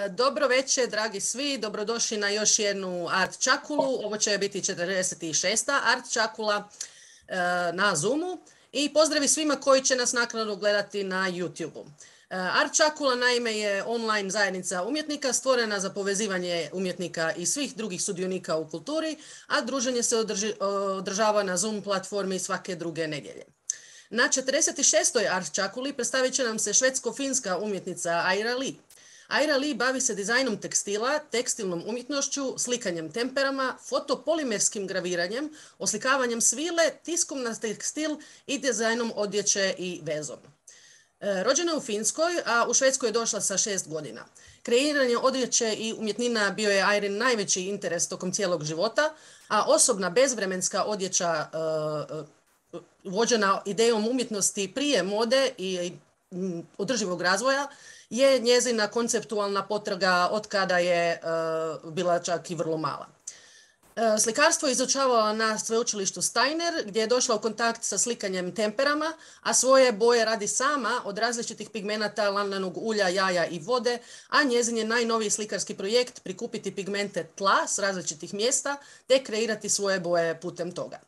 Dobro večer, dragi svi. Dobrodošli na još jednu art ćakulu. Ovo će biti 46. art ćakula na Zoomu. I pozdravi svima koji će nas naknadno gledati na YouTube-u. Art ćakula naime je online zajednica umjetnika stvorena za povezivanje umjetnika i svih drugih sudionika u kulturi, a druženje se održava na Zoom platformi svake druge nedjelje. Na 46. art ćakuli predstavit će nam se švedsko-finska umjetnica Aira Lee. Aira Lee bavi se dizajnom tekstila, tekstilnom umjetnošću, slikanjem temperama, fotopolimerskim graviranjem, oslikavanjem svile, tiskom na tekstil i dizajnom odjeće i vezom. Rođena je u Finskoj, a u Švedskoj je došla sa 6 godina. Kreiranje odjeće i umjetnina bio je Airin najveći interes tokom cijelog života, a osobna bezvremenska odjeća vođena idejom umjetnosti prije mode i održivog razvoja je njezina konceptualna potraga od kada je bila čak i vrlo mala. Slikarstvo je izučavala na Sveučilištu Steiner, gdje je došla u kontakt sa slikanjem temperama, a svoje boje radi sama od različitih pigmenata, lanenog ulja, jaja i vode, a njezin je najnoviji slikarski projekt prikupiti pigmente tla s različitih mjesta te kreirati svoje boje putem toga.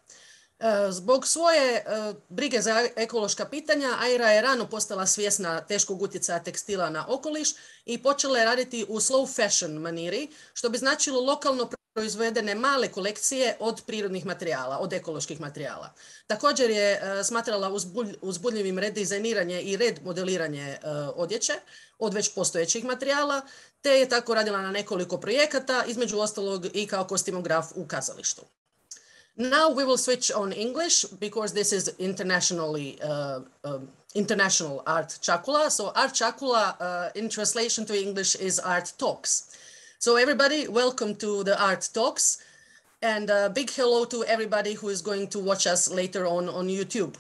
Zbog svoje brige za ekološka pitanja, Aira je rano postala svjesna teškog utjecaja tekstila na okoliš i počela je raditi u slow fashion maniri, što bi značilo lokalno proizvedene male kolekcije od prirodnih materijala, od ekoloških materijala. Također je smatrala uzbudljivim redizajniranje i redmodeliranje odjeće od već postojećih materijala, te je tako radila na nekoliko projekata, između ostalog i kao kostimograf u kazalištu. Now we will switch on English because this is international art ćakula. So art ćakula in translation to English is art talks. So everybody, welcome to the art talks, and a big hello to everybody who is going to watch us later on YouTube.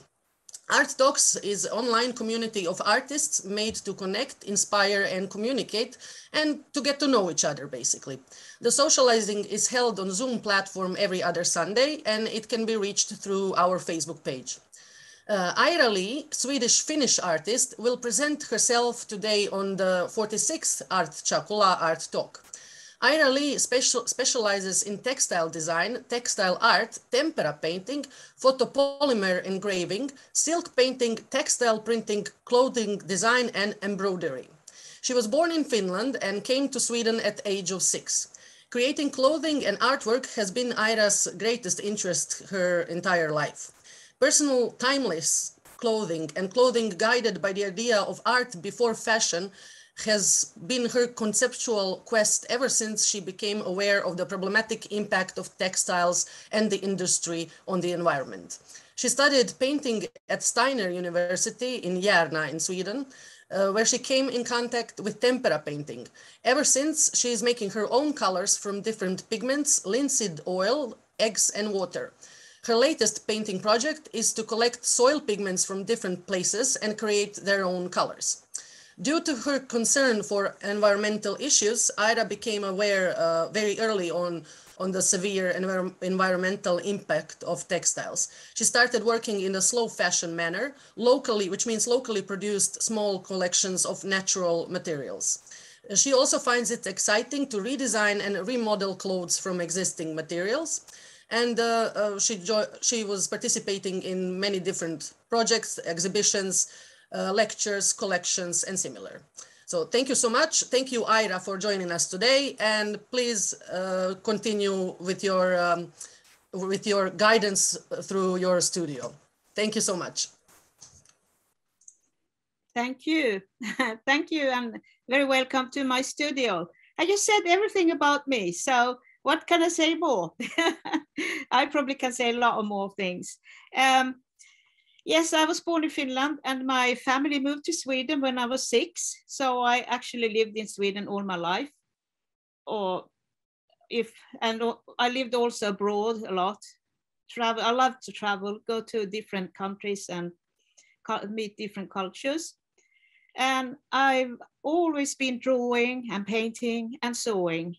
Art Talks is an online community of artists made to connect, inspire, and communicate, and to get to know each other, basically. The socializing is held on Zoom platform every other Sunday, and it can be reached through our Facebook page. Aira Lee, Swedish-Finnish artist, will present herself today on the 46th Art ćakula Art Talk. Aira Lee specializes in textile design, textile art, tempera painting, photopolymer engraving, silk painting, textile printing, clothing design, and embroidery. She was born in Finland and came to Sweden at the age of 6. Creating clothing and artwork has been Aira's greatest interest her entire life. Personal, timeless clothing and clothing guided by the idea of art before fashion has been her conceptual quest ever since she became aware of the problematic impact of textiles and the industry on the environment. She studied painting at Steiner University in Järna in Sweden, where she came in contact with tempera painting. Ever since, she is making her own colors from different pigments, linseed oil, eggs, and water. Her latest painting project is to collect soil pigments from different places and create their own colors. Due to her concern for environmental issues, Aira became aware very early on the severe environmental impact of textiles. She started working in a slow fashion manner, locally, which means locally produced small collections of natural materials. She also finds it exciting to redesign and remodel clothes from existing materials. And she was participating in many different projects, exhibitions, lectures, collections, and similar. So thank you so much. Thank you, Aira, for joining us today. And please continue with your guidance through your studio. Thank you so much. Thank you. Thank you, and very welcome to my studio. I just said everything about me, so what can I say more? I probably can say a lot of more things. Yes, I was born in Finland and my family moved to Sweden when I was 6. So I actually lived in Sweden all my life. I lived also abroad a lot. I love to travel, go to different countries and meet different cultures. And I've always been drawing and painting and sewing.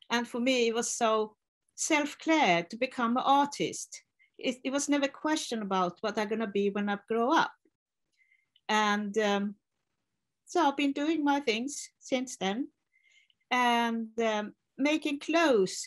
And for me, it was so self-clear to become an artist. It was never a question about what I'm going to be when I grow up. And so I've been doing my things since then. And making clothes,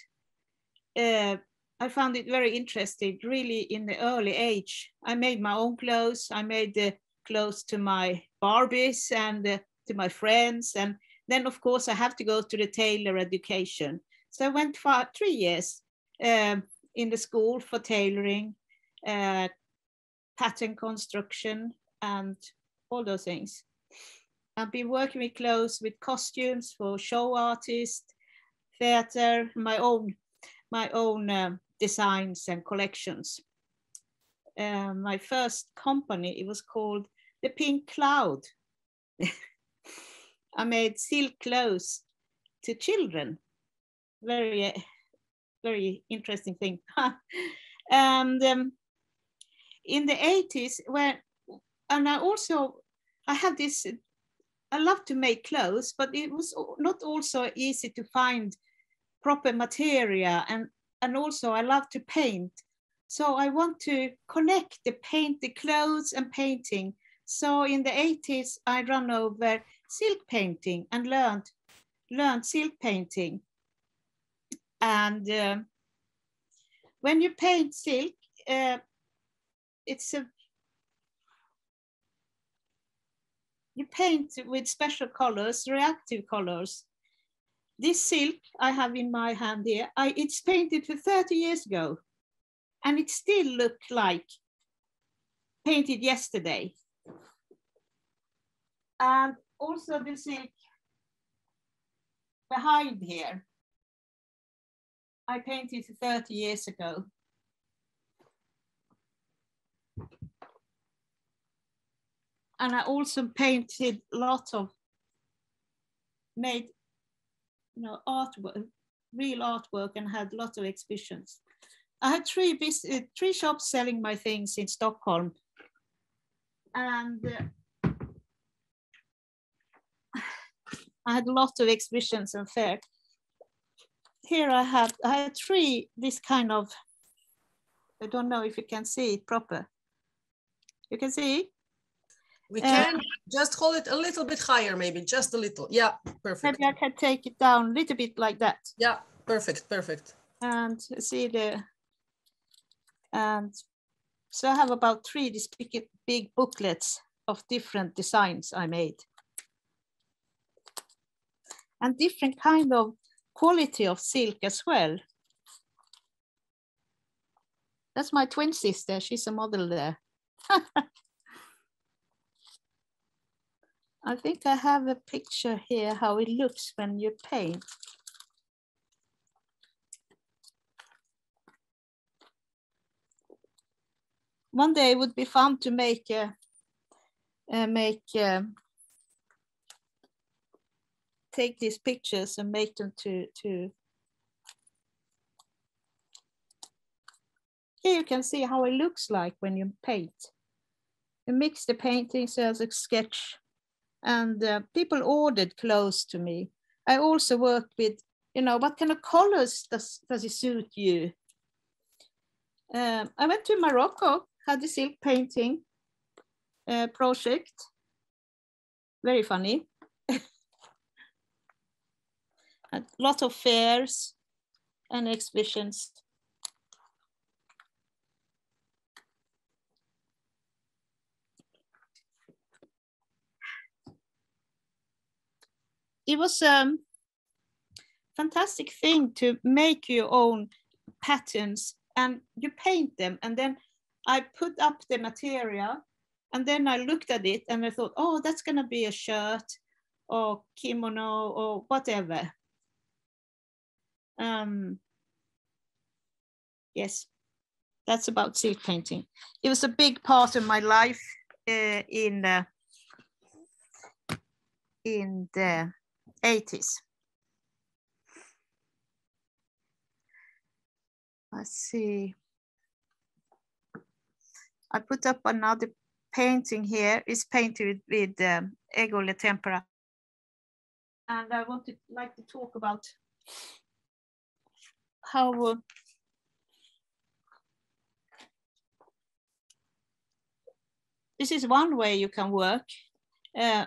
I found it very interesting, really in the early age. I made my own clothes. I made the clothes to my Barbies and to my friends. And then, of course, I have to go to the tailor education. So I went for 3 years in the school for tailoring, pattern construction, and all those things. I've been working with clothes, with costumes for show artists, theater, my own designs and collections. My first company, it was called The Pink Cloud. I made silk clothes to children. Very, very interesting thing. And in the 80s, I have this, I love to make clothes, but it was not also easy to find proper material, and also I love to paint. So I want to connect the clothes and painting. So in the 80s, I ran over silk painting and learned silk painting. And when you paint silk, you paint with special colors, reactive colors. This silk I have in my hand here, it's painted for 30 years ago, and it still looks like painted yesterday. And also the silk behind here, I painted 30 years ago. And I also painted lots of, made artwork, real artwork, and had lots of exhibitions. I had three shops selling my things in Stockholm. And I had a lot of exhibitions and fairs. Here I had 3, this kind of, I don't know if you can see it proper. You can see? We can just hold it a little bit higher, maybe just a little. Yeah, perfect. Maybe I can take it down a little bit like that. Yeah, perfect, perfect. And see and so I have about 3 these big booklets of different designs I made. And different kind of quality of silk as well. That's my twin sister, she's a model there. I think I have a picture here how it looks when you paint. One day it would be fun to take these pictures and make them to. Here you can see how it looks like when you paint. You mix the paintings as a sketch. And people ordered clothes to me. I also worked with, what kind of colors does it suit you? I went to Morocco, had a silk painting project. Very funny. A lot of fairs and exhibitions. It was a fantastic thing to make your own patterns, and you paint them, and then I put up the material, and then I looked at it and I thought, oh, that's gonna be a shirt or kimono or whatever. Yes, that's about silk painting. It was a big part of my life in the 80s. Let's see. I put up another painting here. It's painted with egole tempera. And I like to talk about how this is one way you can work. I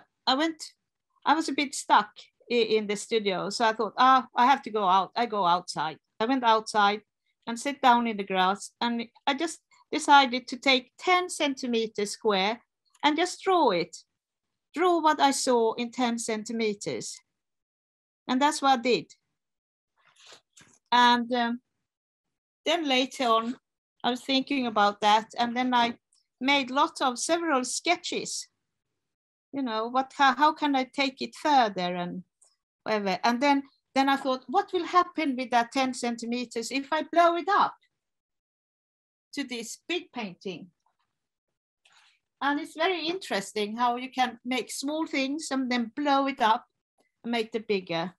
was a bit stuck in the studio. So I thought, I have to go out. I go outside. I went outside and sit down in the grass, and I just decided to take 10 centimeters square and just draw it. Draw what I saw in 10 centimeters. And that's what I did. And then later on, I was thinking about that, and then I made several sketches. You know, how can I take it further and whatever. And then I thought, what will happen with that 10 centimeters if I blow it up to this big painting? And it's very interesting how you can make small things and then blow it up and make it bigger.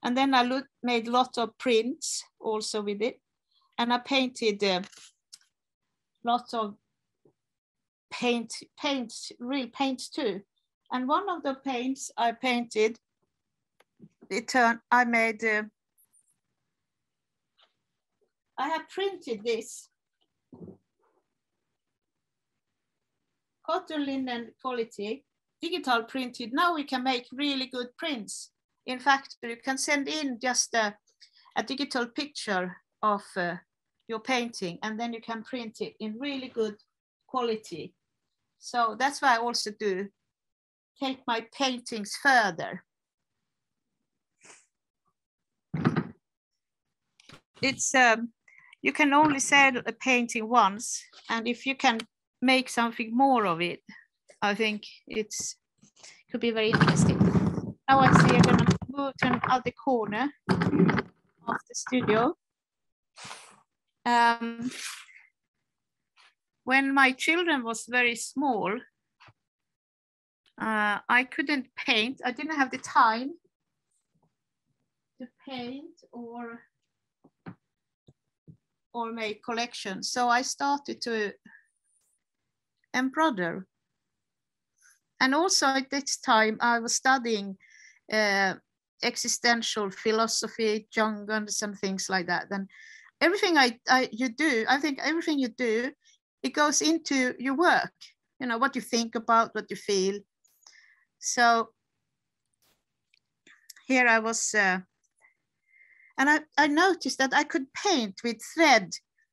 And then I made a lot of prints also with it. And I painted lots of real paints too. And one of the paints I painted, I have printed this cotton linen quality, digital printed. Now we can make really good prints. In fact, you can send in just a digital picture of your painting, and then you can print it in really good quality. So that's what I also do, take my paintings further. It's you can only sell a painting once, and if you can make something more of it, I think could be very interesting. Now I see I'm gonna move to another corner of the studio. When my children was very small, I couldn't paint. I didn't have the time to paint or make collections. So I started to embroider. And also at this time, I was studying existential philosophy, Jungians and things like that. And everything you do, I think everything you do, it goes into your work, you know, what you think about, what you feel. So here I was, and I noticed that I could paint with thread,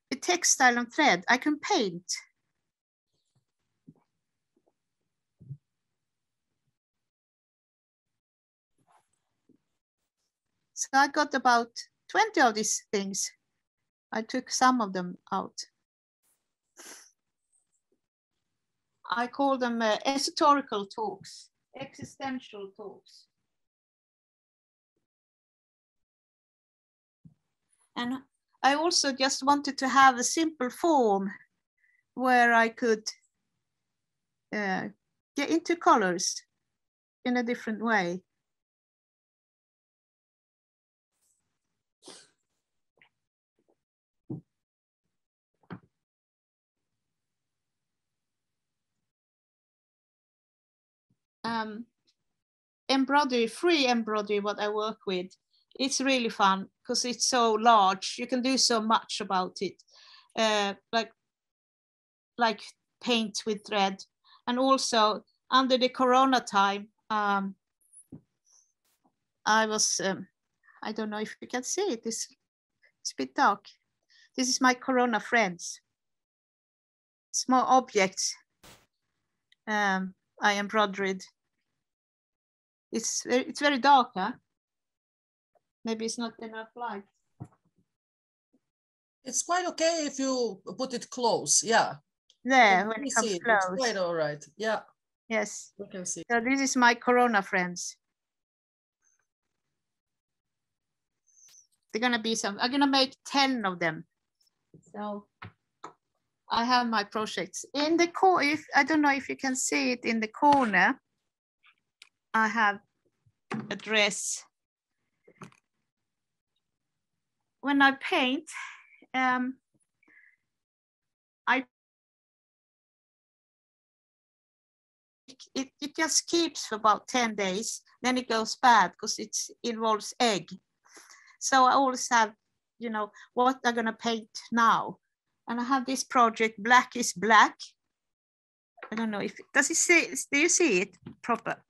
with textile and thread. I can paint. So I got about 20 of these things. I took some of them out. I call them esoterical talks, existential talks. And I also just wanted to have a simple form where I could get into colors in a different way. Embroidery, free embroidery, what I work with, it's really fun because it's so large. You can do so much about it, like paint with thread. And also under the Corona time, I was, I don't know if you can see it, it's a bit dark. This is my Corona friends. Small objects I embroidered. It's very dark, huh? Maybe it's not enough light. It's quite okay if you put it close, yeah. There, when it comes close. It's quite all right, yeah. Yes. We can see. So this is my Corona friends. They're gonna be some, I'm gonna make 10 of them. So I have my projects. In the corner, I don't know if you can see it in the corner, I have a dress. When I paint, it just keeps for about 10 days, then it goes bad because it involves egg. So I always have, you know, what I'm gonna paint now. And I have this project, Black is Black. I don't know if, do you see it proper?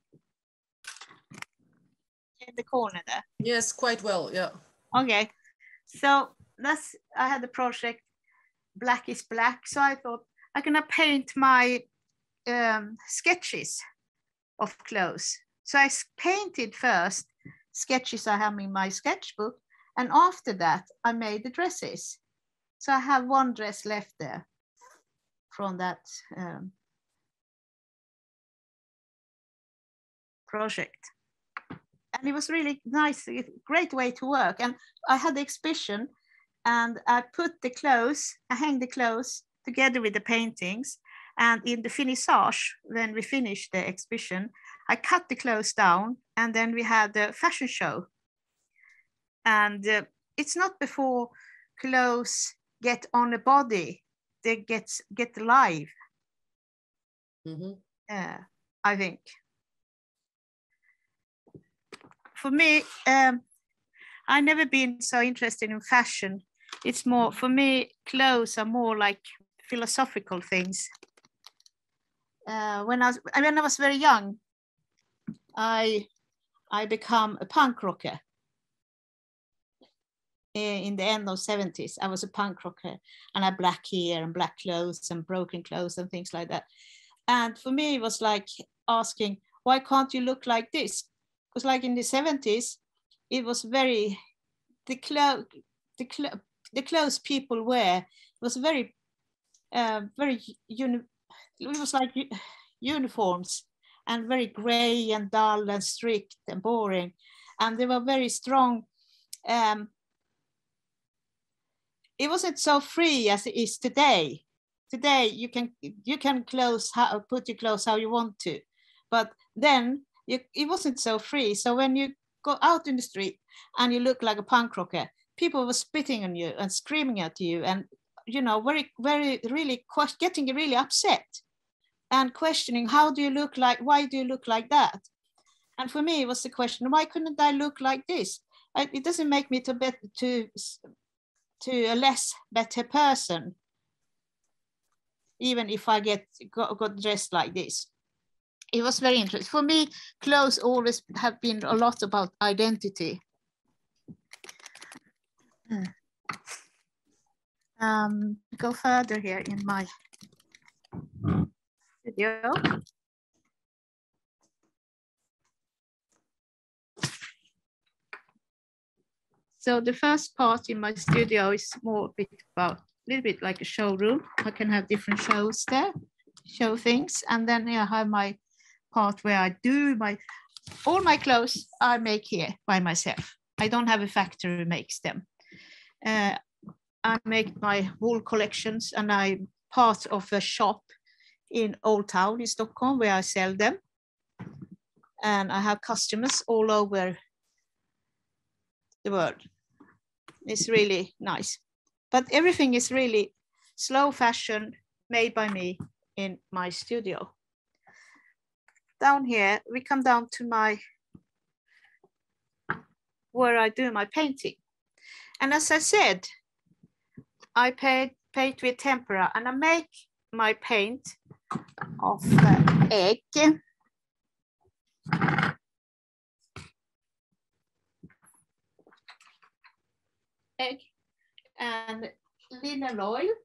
the corner there? Yes, quite well, yeah. Okay, so I had the project Black is Black. So I thought I'm gonna paint my sketches of clothes. So I painted first sketches I have in my sketchbook, and after that I made the dresses. So I have one dress left there from that project. And it was really nice, a great way to work. And I had the exhibition, and I put the clothes, I hang the clothes together with the paintings. And in the finissage, when we finished the exhibition, I cut the clothes down, and then we had the fashion show. And it's not before clothes get on a body, they get alive. Mm-hmm. I think. For me, I've never been so interested in fashion. It's more, for me, clothes are more like philosophical things. When I was very young, I became a punk rocker. In the end of 70s, I was a punk rocker, and I had black hair and black clothes and broken clothes and things like that. And for me, it was like asking, why can't you look like this? Because like in the 70s, it was very, the clothes people wear was very, it was like uniforms, and very gray and dull and strict and boring. And they were very strong. It wasn't so free as it is today. Today you can put your clothes how you want to, but then it wasn't so free. So when you go out in the street and you look like a punk rocker, people were spitting on you and screaming at you, and really getting really upset and questioning, how do you look like? Why do you look like that? And for me, it was the question, why couldn't I look like this? It doesn't make me to a less better person, even if I got dressed like this. It was very interesting. For me, clothes always have been a lot about identity. Go further here in my video. So the first part in my studio is more a little bit like a showroom. I can have different shows there, show things. And then I have my part where I do all my clothes I make here by myself. I don't have a factory who makes them. I make my wool collections, and I'm part of a shop in Old Town in Stockholm where I sell them. And I have customers all over the world. It's really nice. But everything is really slow fashion made by me in my studio. Down here, we come down to where I do my painting. And as I said, I paint with tempera, and I make my paint of egg. And linseed oil.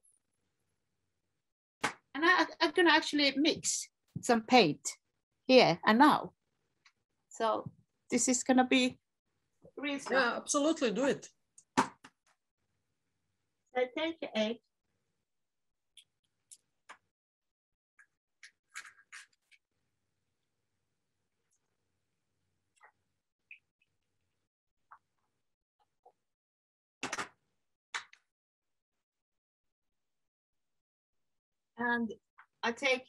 And I'm gonna actually mix some paint here and now. So this is gonna be real stuff. Yeah, absolutely, do it. I take the egg. And I take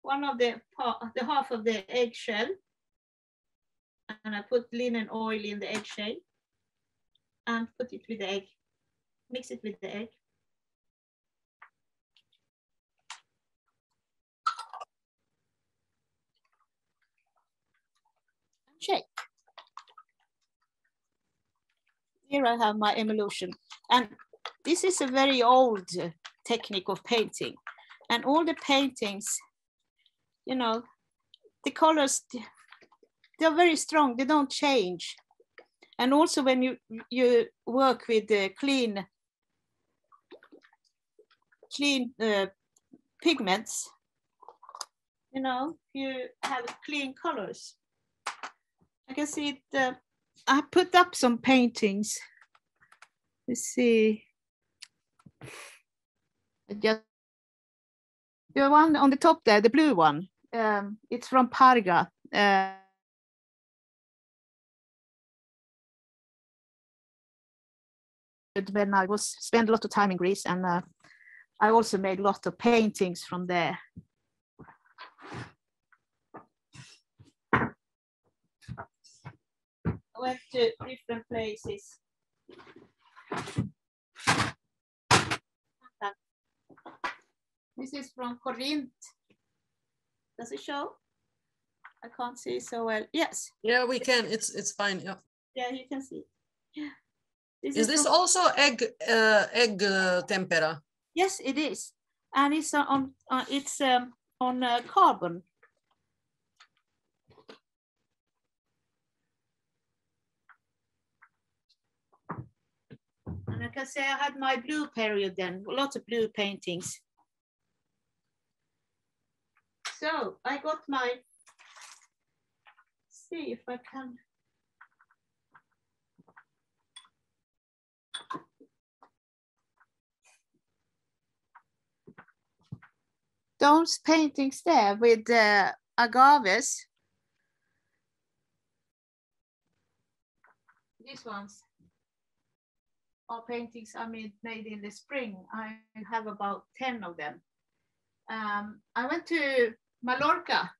one of the half of the eggshell, and I put linen oil in the eggshell and put it with the egg, mix it with the egg. And shake. Here I have my emulsion. And this is a very old technique of painting. And all the paintings, the colors, they're very strong. They don't change. And also when you work with clean pigments, you know, you have clean colors. I can see it. I put up some paintings. Let's see. Just the one on the top there, the blue one. It's from Parga. When I spent a lot of time in Greece, and I also made a lot of paintings from there. I went to different places. This is from Corinth. Does it show? I can't see so well. Yes. Yeah, we can. It's fine. Yeah. Yeah, you can see. Yeah. Is this also egg tempera? Yes, it is, and it's on carbon. And I can say I had my blue period then, a lot of blue paintings. So I got my, see if I can. Those paintings there with agaves. These ones are paintings I made in the spring. I have about 10 of them. I went to Mallorca,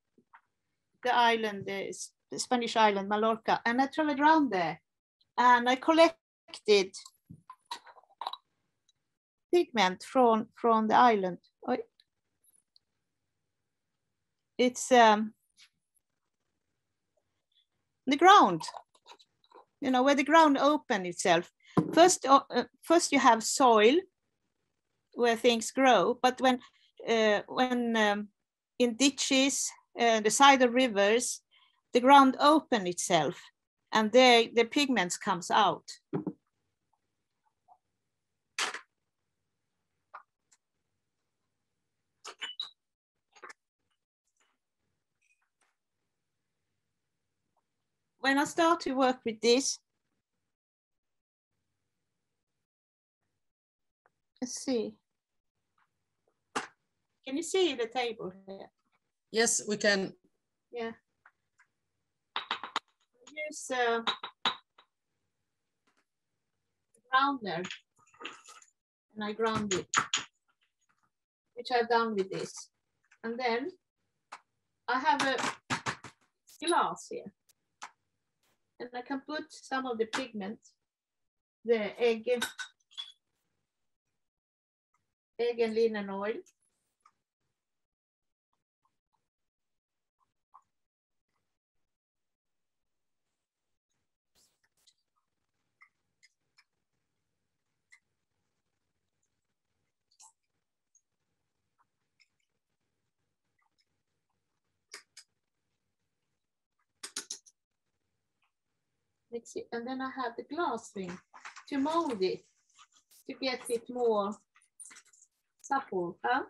the island, the Spanish island, Mallorca, and I traveled around there and I collected pigment from the island. It's the ground, you know, where the ground opens itself. First you have soil where things grow, but when in ditches, the side of rivers, the ground opens itself, and the pigments comes out. When I start to work with this, let's see. Can you see the table here? Yes, we can. Yeah. Use grounder, and I ground it, which I've done with this. And then I have a glass here, and I can put some of the pigment, the egg and linen oil. And then I have the glass thing to mold it, to get it more supple. Huh?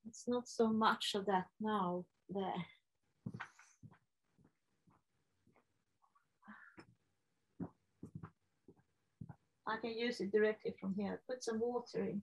It's not so much of that now there. I can use it directly from here. Put some water in.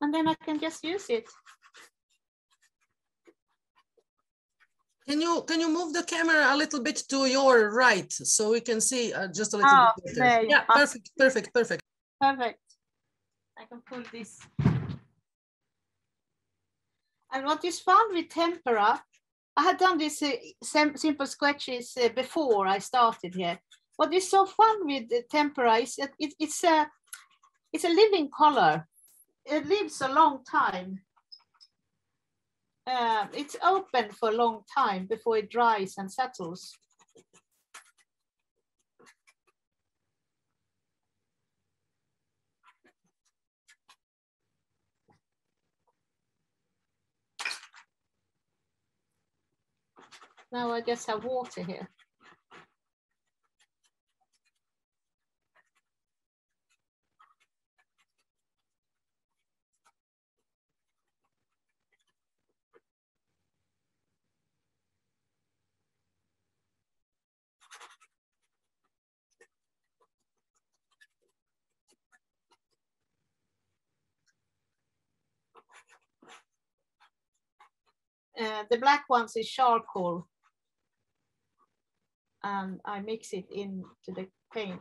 and then I can just use it. Can you move the camera a little bit to your right so we can see just a little bit better? Yeah, perfect, perfect, perfect. Perfect. I can pull this. And what is fun with tempera, I had done this simple sketches before I started here. What is so fun with the tempera is that it's a living color. It lives a long time. It's open for a long time before it dries and settles. Now I just have water here. The black ones is charcoal. And I mix it into the paint.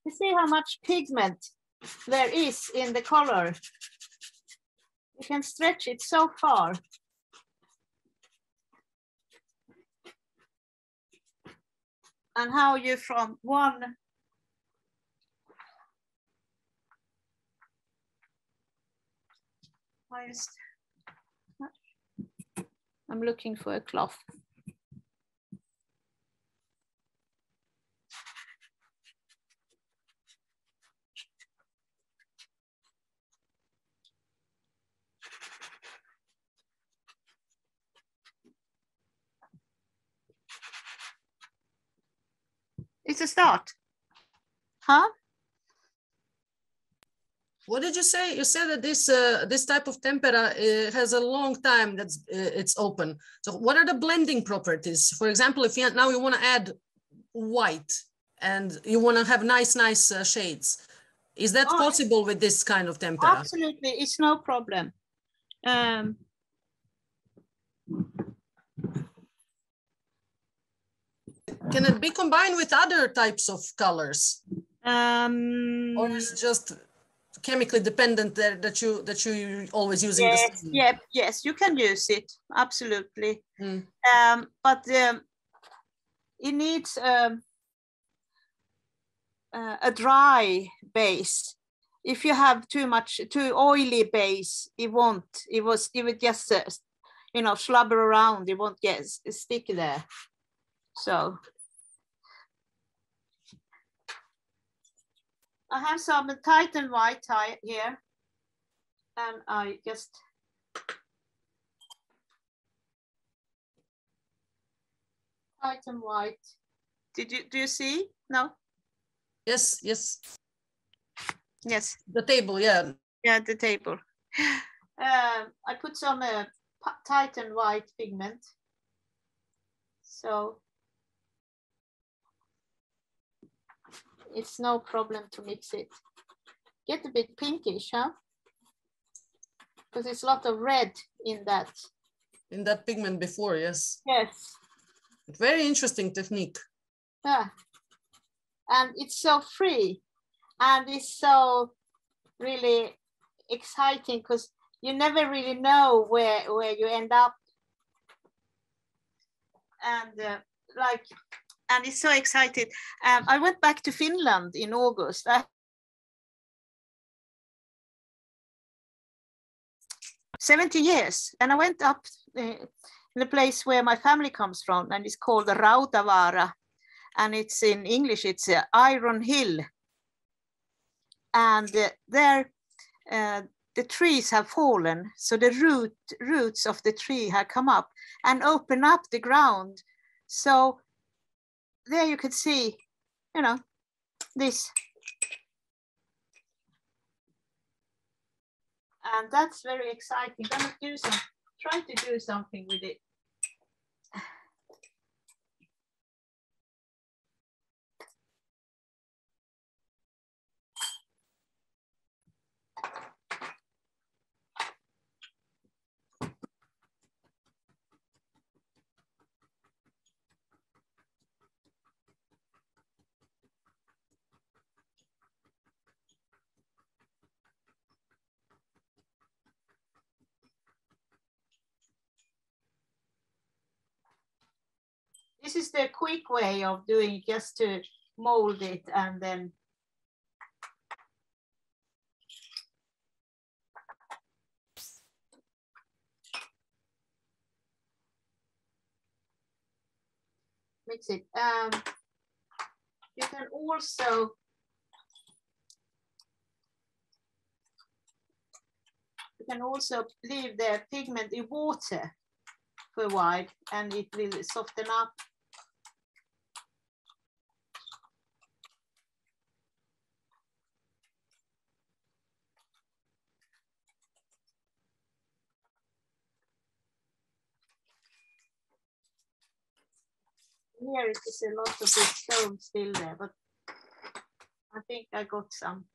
You see how much pigment there is in the color. You can stretch it so far. And how you from one I'm looking for a cloth. It's a start. Huh? What did you say? You said that this type of tempera has a long time that's it's open. So what are the blending properties? For example, if now you want to add white and you want to have nice shades, is that possible with this kind of tempera? Absolutely, it's no problem. Can it be combined with other types of colors? Or is it just chemically dependent that you always using yes, the same? Yeah, yes, you can use it, absolutely. But it needs a dry base. If you have too oily base, it would just you know, slobber around. It won't get sticky there. So I have some Titan white here, and I just Titan white. Do you see? No? Yes, yes. Yes. The table, yeah. Yeah, the table. I put some Titan white pigment. So it's no problem to mix it. Get a bit pinkish, huh? Because there's a lot of red in that. In that pigment before, yes. Yes. Very interesting technique. Yeah. And it's so free. And it's so really exciting because you never really know where you end up. And and it's so excited. I went back to Finland in August. 70 years, and I went up in the place where my family comes from, and it's called Rautavaara, and it's in English, it's Iron Hill. And there, the trees have fallen, so the roots of the tree have come up and open up the ground. So there you could see you know, this. And that's very exciting. I'm gonna do some, try to do something with it. This is the quick way of doing it, just to mold it and then mix it. You can also leave the pigment in water for a while and it will soften up. Here it is a lot of big stones still there, but I think I got some.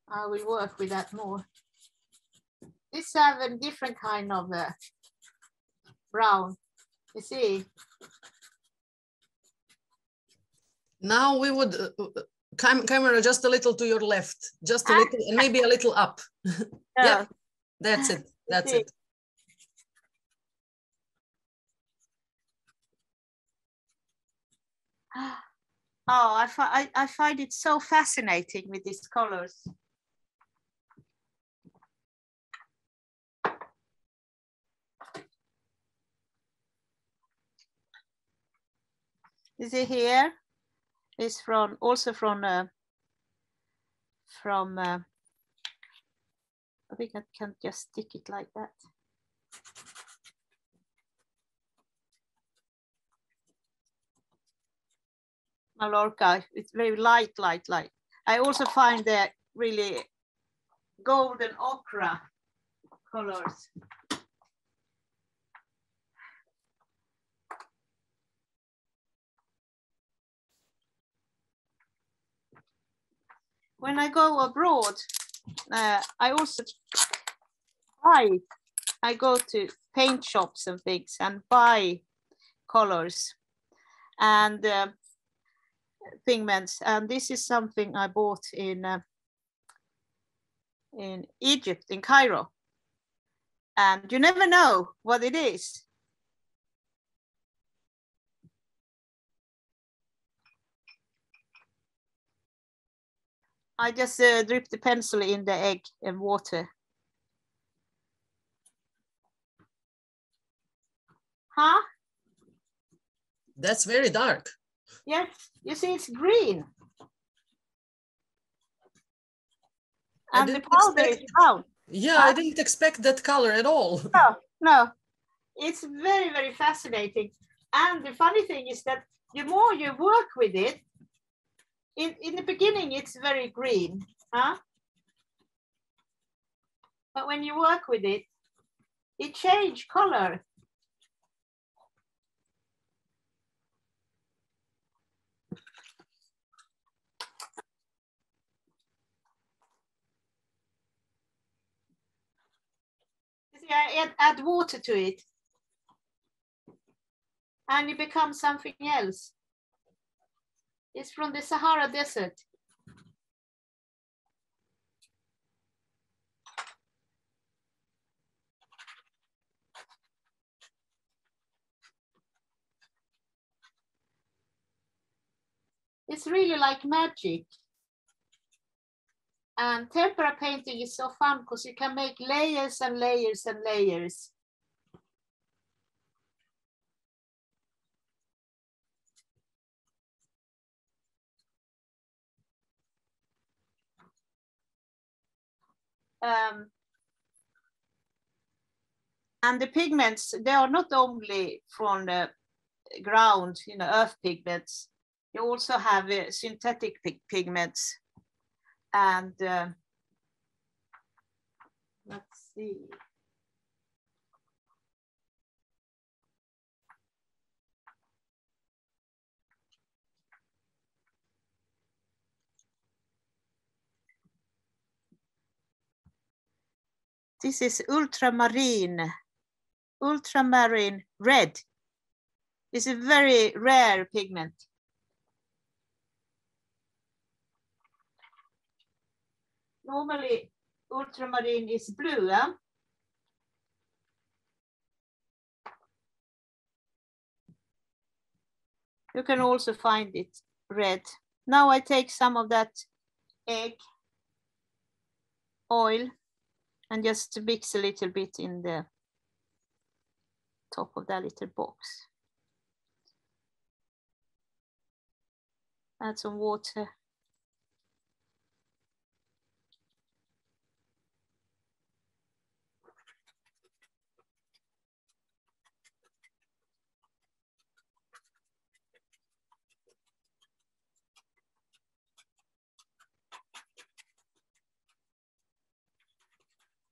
I will work with that more. This have a different kind of brown, you see. Now we would, camera just a little to your left, just a little, and maybe a little up. Yeah, that's it, that's it. Oh, I find it so fascinating with these colors. You see here is also from I think I can just stick it like that. Mallorca, it's very light. I also find the really golden ochre colors. When I go abroad, I also buy, I go to paint shops and things and buy colors and pigments. And this is something I bought in Egypt, in Cairo. And you never know what it is. I just drip the pencil in the egg and water. Huh? That's very dark. Yes, you see it's green. And the powder is brown. Yeah, I didn't expect that color at all. No, it's very, very fascinating. And the funny thing is that the more you work with it, in the beginning, it's very green, huh? But when you work with it, it changes color. See, I add water to it, and it becomes something else. It's from the Sahara Desert. It's really like magic. And tempera painting is so fun because you can make layers and layers and layers. And the pigments, they are not only from the ground, you know, earth pigments. You also have synthetic pigments. And let's see. This is ultramarine red. It's a very rare pigment. Normally, ultramarine is blue. Huh? You can also find it red. Now I take some of that egg oil and just mix a little bit in the top of that little box. Add some water.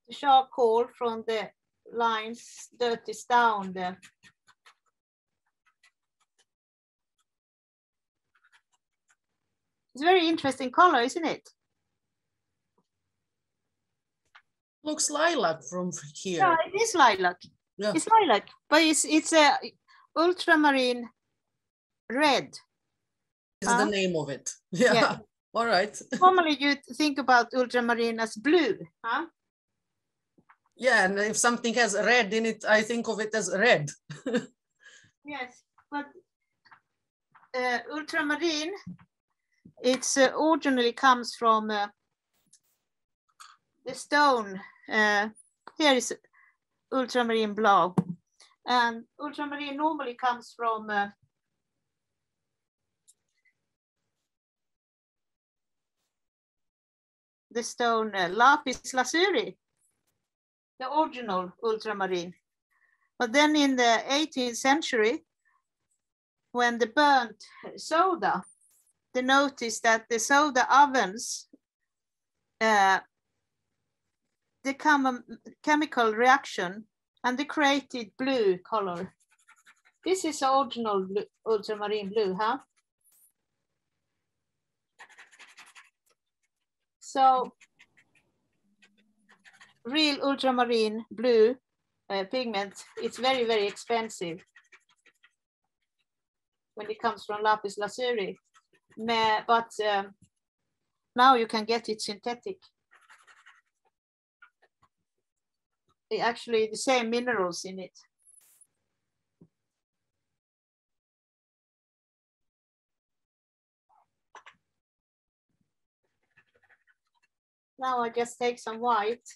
The charcoal from the lines dirties down the It's a very interesting color, isn't it? Looks lilac from here. Yeah, it is lilac. Yeah. It's lilac, but it's a ultramarine red. Is the name of it? Yeah. Yeah. All right. Normally you think about ultramarine as blue, huh? Yeah, and if something has red in it, I think of it as red. Yes, but ultramarine, it's originally comes from the stone. Here is ultramarine blue, and ultramarine normally comes from the stone lapis lazuli, the original ultramarine. But then in the 18th century, when they burnt soda, they noticed that the soda ovens, they come a chemical reaction and they created blue color. This is original blue, ultramarine blue, huh? So real ultramarine blue pigment, it's very, very expensive when it comes from lapis lazuli. But now you can get it synthetic. Actually, the same minerals in it. Now I just take some white.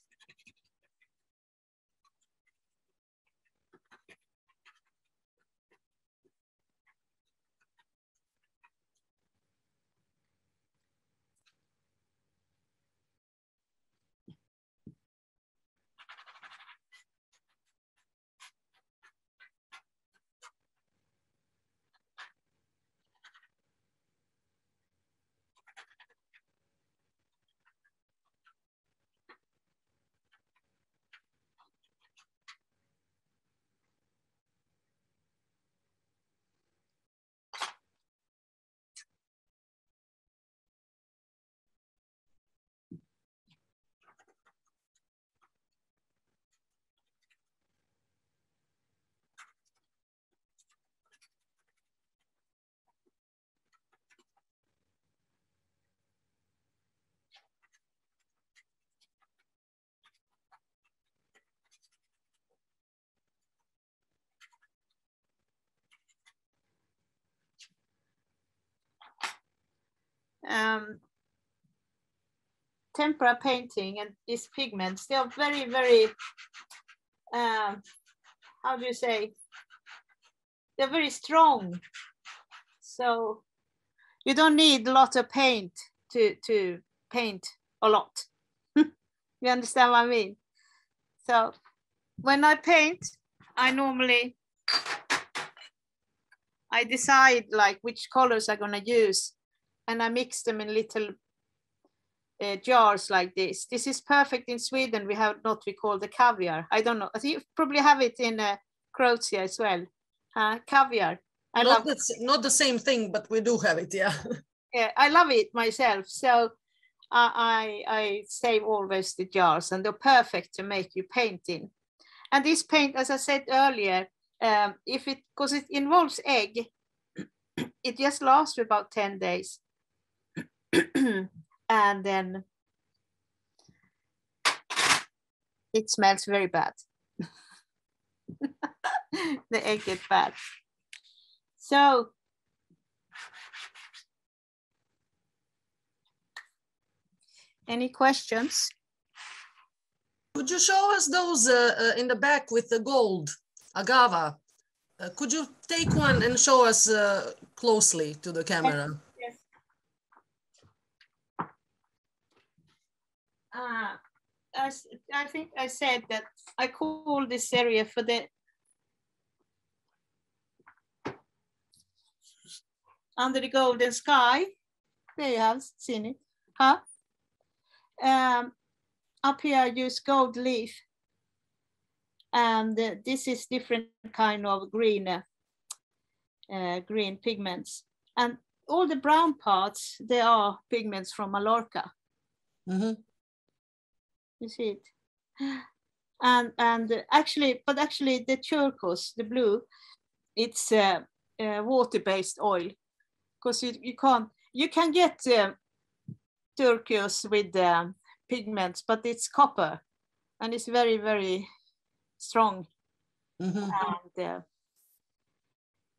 Tempera painting and these pigments, they are very, very, how do you say? They're very strong. So you don't need a lot of paint to paint a lot. You understand what I mean? So when I paint, I decide like which colors I'm gonna use, and I mix them in little jars like this. This is perfect in Sweden. We have what we call the caviar. I don't know. You probably have it in Croatia as well. Caviar. Not the same thing, but we do have it. Yeah. Yeah, I love it myself. So I save always the jars, and they're perfect to make you paint in. And this paint, as I said earlier, because it involves egg, it just lasts for about 10 days. And then it smells very bad. The egg gets bad. So any questions? Could you show us those in the back with the gold, agava? Could you take one and show us closely to the camera? Yes. I think I said that I call this area for the under the golden sky. There you have seen it. Huh? Up here I use gold leaf, and this is different kind of green pigments, and all the brown parts, they are pigments from Mallorca. Mm-hmm. You see it, and actually the turquoise, the blue, it's water-based oil, because you can get turquoise with pigments, but it's copper, and it's very, very strong. Mm-hmm. And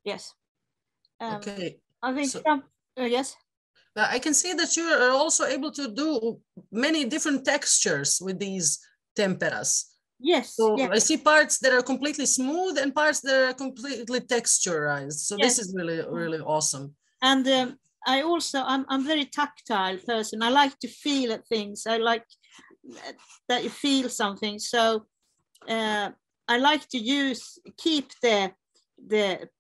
yes. Okay. I think yes. I can see that you are also able to do many different textures with these temperas. Yes. So yes. I see parts that are completely smooth and parts that are completely texturized. So yes. This is really, really awesome. And I'm very tactile person. I like to feel at things. I like that you feel something. So I like to keep the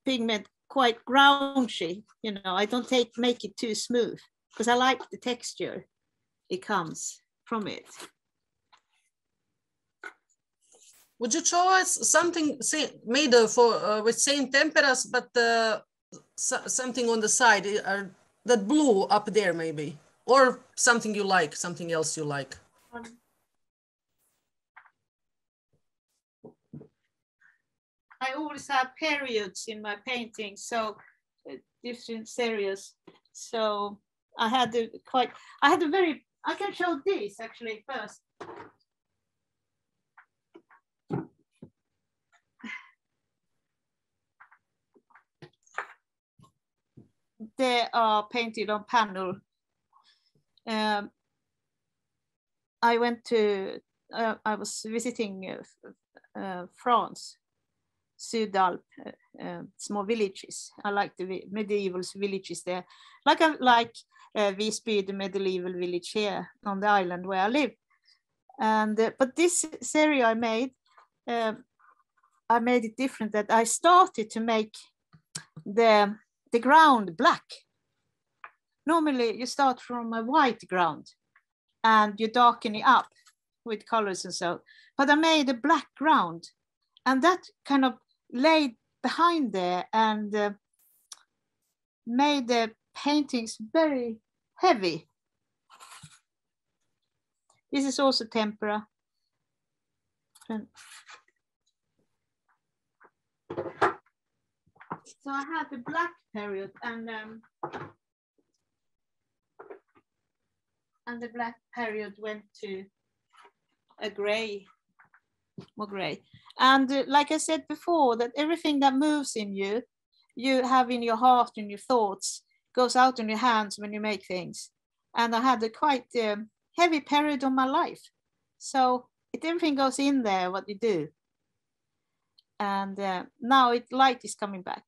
pigment quite grouchy. You know, I don't make it too smooth, because I like the texture it comes from it. Would you show us something made with same temperas, but something on the side, that blue up there maybe, or something you like, something else you like? I always have periods in my painting, so different series. So I can show this actually first. They are painted on panel. I was visiting France, Sud-Alp, small villages. I like the medieval villages there. Like Visby, the medieval village here on the island where I live. And but this series I made it different. That I started to make the ground black. Normally you start from a white ground and you darken it up with colors and so, but I made a black ground, and that kind of laid behind there and made the paintings very heavy. This is also tempera. So I had the black period, and the black period went to a gray, more gray. And like I said before, that everything that moves in you, you have in your heart and your thoughts, goes out in your hands when you make things. And I had a quite heavy period of my life. So everything goes in there, what you do. And now light is coming back.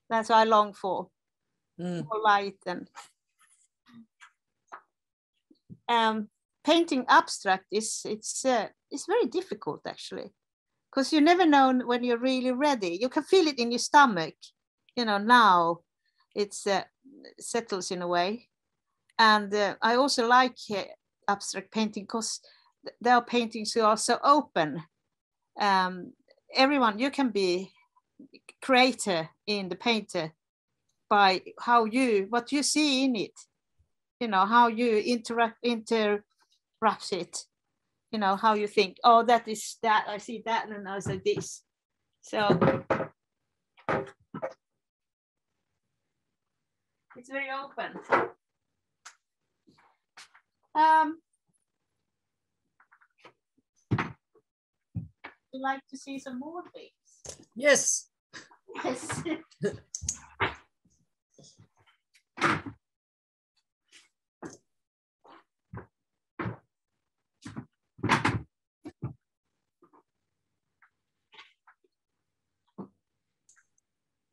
That's what I long for. More light. And painting abstract it's very difficult actually, because you never know when you're really ready. You can feel it in your stomach, you know, now it's settles in a way. And I also like abstract painting because there are paintings who are so open. Everyone, you can be creator in the painter by what you see in it, you know, how you interrupt it, you know, how you think, oh, that is that, I see that, and I see this. So it's very open. Would you like to see some more things? Yes. Yes.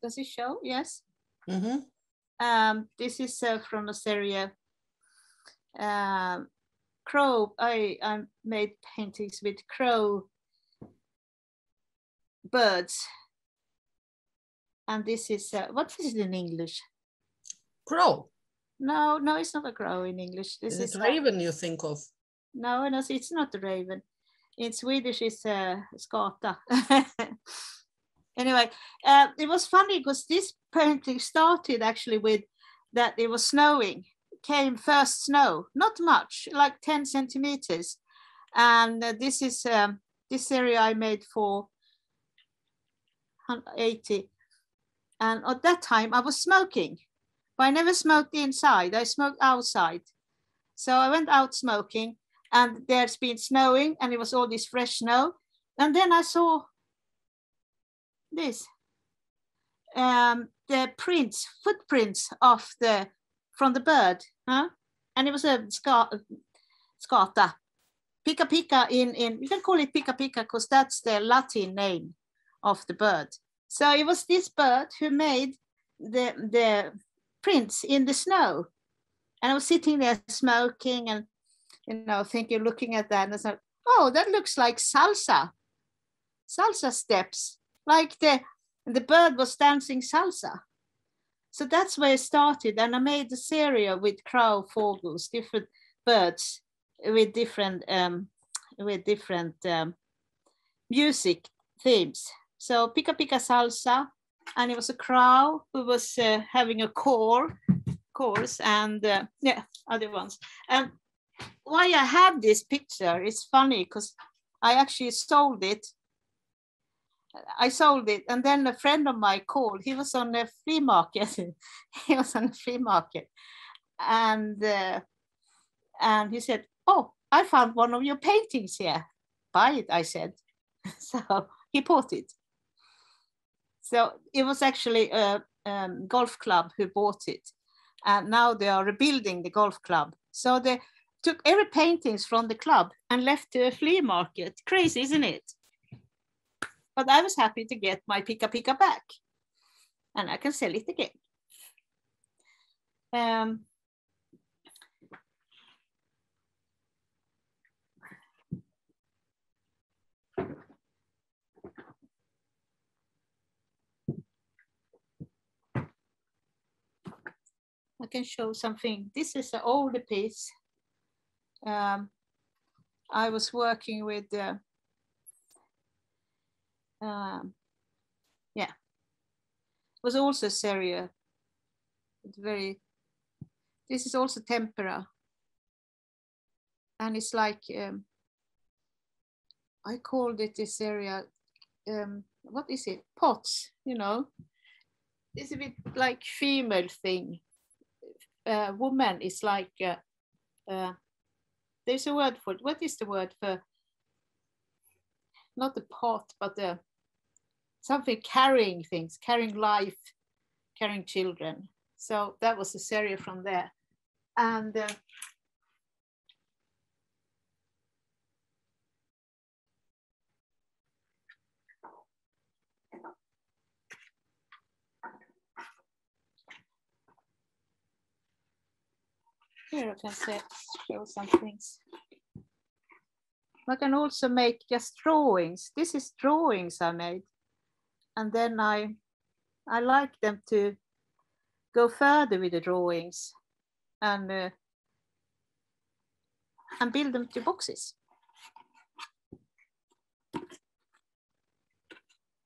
Does it show? Yes. Mm-hmm. This is from a series. Crow. I made paintings with crow birds. And this is what is it in English? Crow. No, it's not a crow in English. This is raven you think of? No, it's not a raven. In Swedish, it's skata. Anyway, it was funny because this painting started actually with that it was snowing. Came first snow, not much, like 10 centimeters. And this is this area I made for 180. And at that time I was smoking, but I never smoked inside. I smoked outside. So I went out smoking, and there's been snowing, and it was all this fresh snow. And then I saw this, the footprints from the bird, huh? And it was a skata, pika pika you can call it pika pika because that's the Latin name of the bird. So it was this bird who made the prints in the snow, and I was sitting there smoking and, you know, thinking, looking at that, and I was like, oh, that looks like salsa steps, like the bird was dancing salsa. So that's where it started. And I made a series with crow, fogels, different birds with different music themes. So pika pika salsa, and it was a crow who was having a course, and other ones. And why I have this picture is funny because I actually sold it. And then a friend of mine called. He was on a flea market. And he said, oh, I found one of your paintings here. Buy it, I said. So he bought it. So it was actually a golf club who bought it. And now they are rebuilding the golf club. So they took every paintings from the club and left to a flea market. Crazy, isn't it? But I was happy to get my pika pika back, and I can sell it again. I can show something. This is an older piece. I was working with it was also seria. This is also tempera, and it's like I called it this area. What is it? Pots, you know. It's a bit like female thing. Woman is like there's a word for it. What is the word for? Not the pot, but something carrying things, carrying life, carrying children. So that was a series from there. And Here I can show some things. I can also make just drawings. This is drawings I made. And then I like them to go further with the drawings and build them to boxes.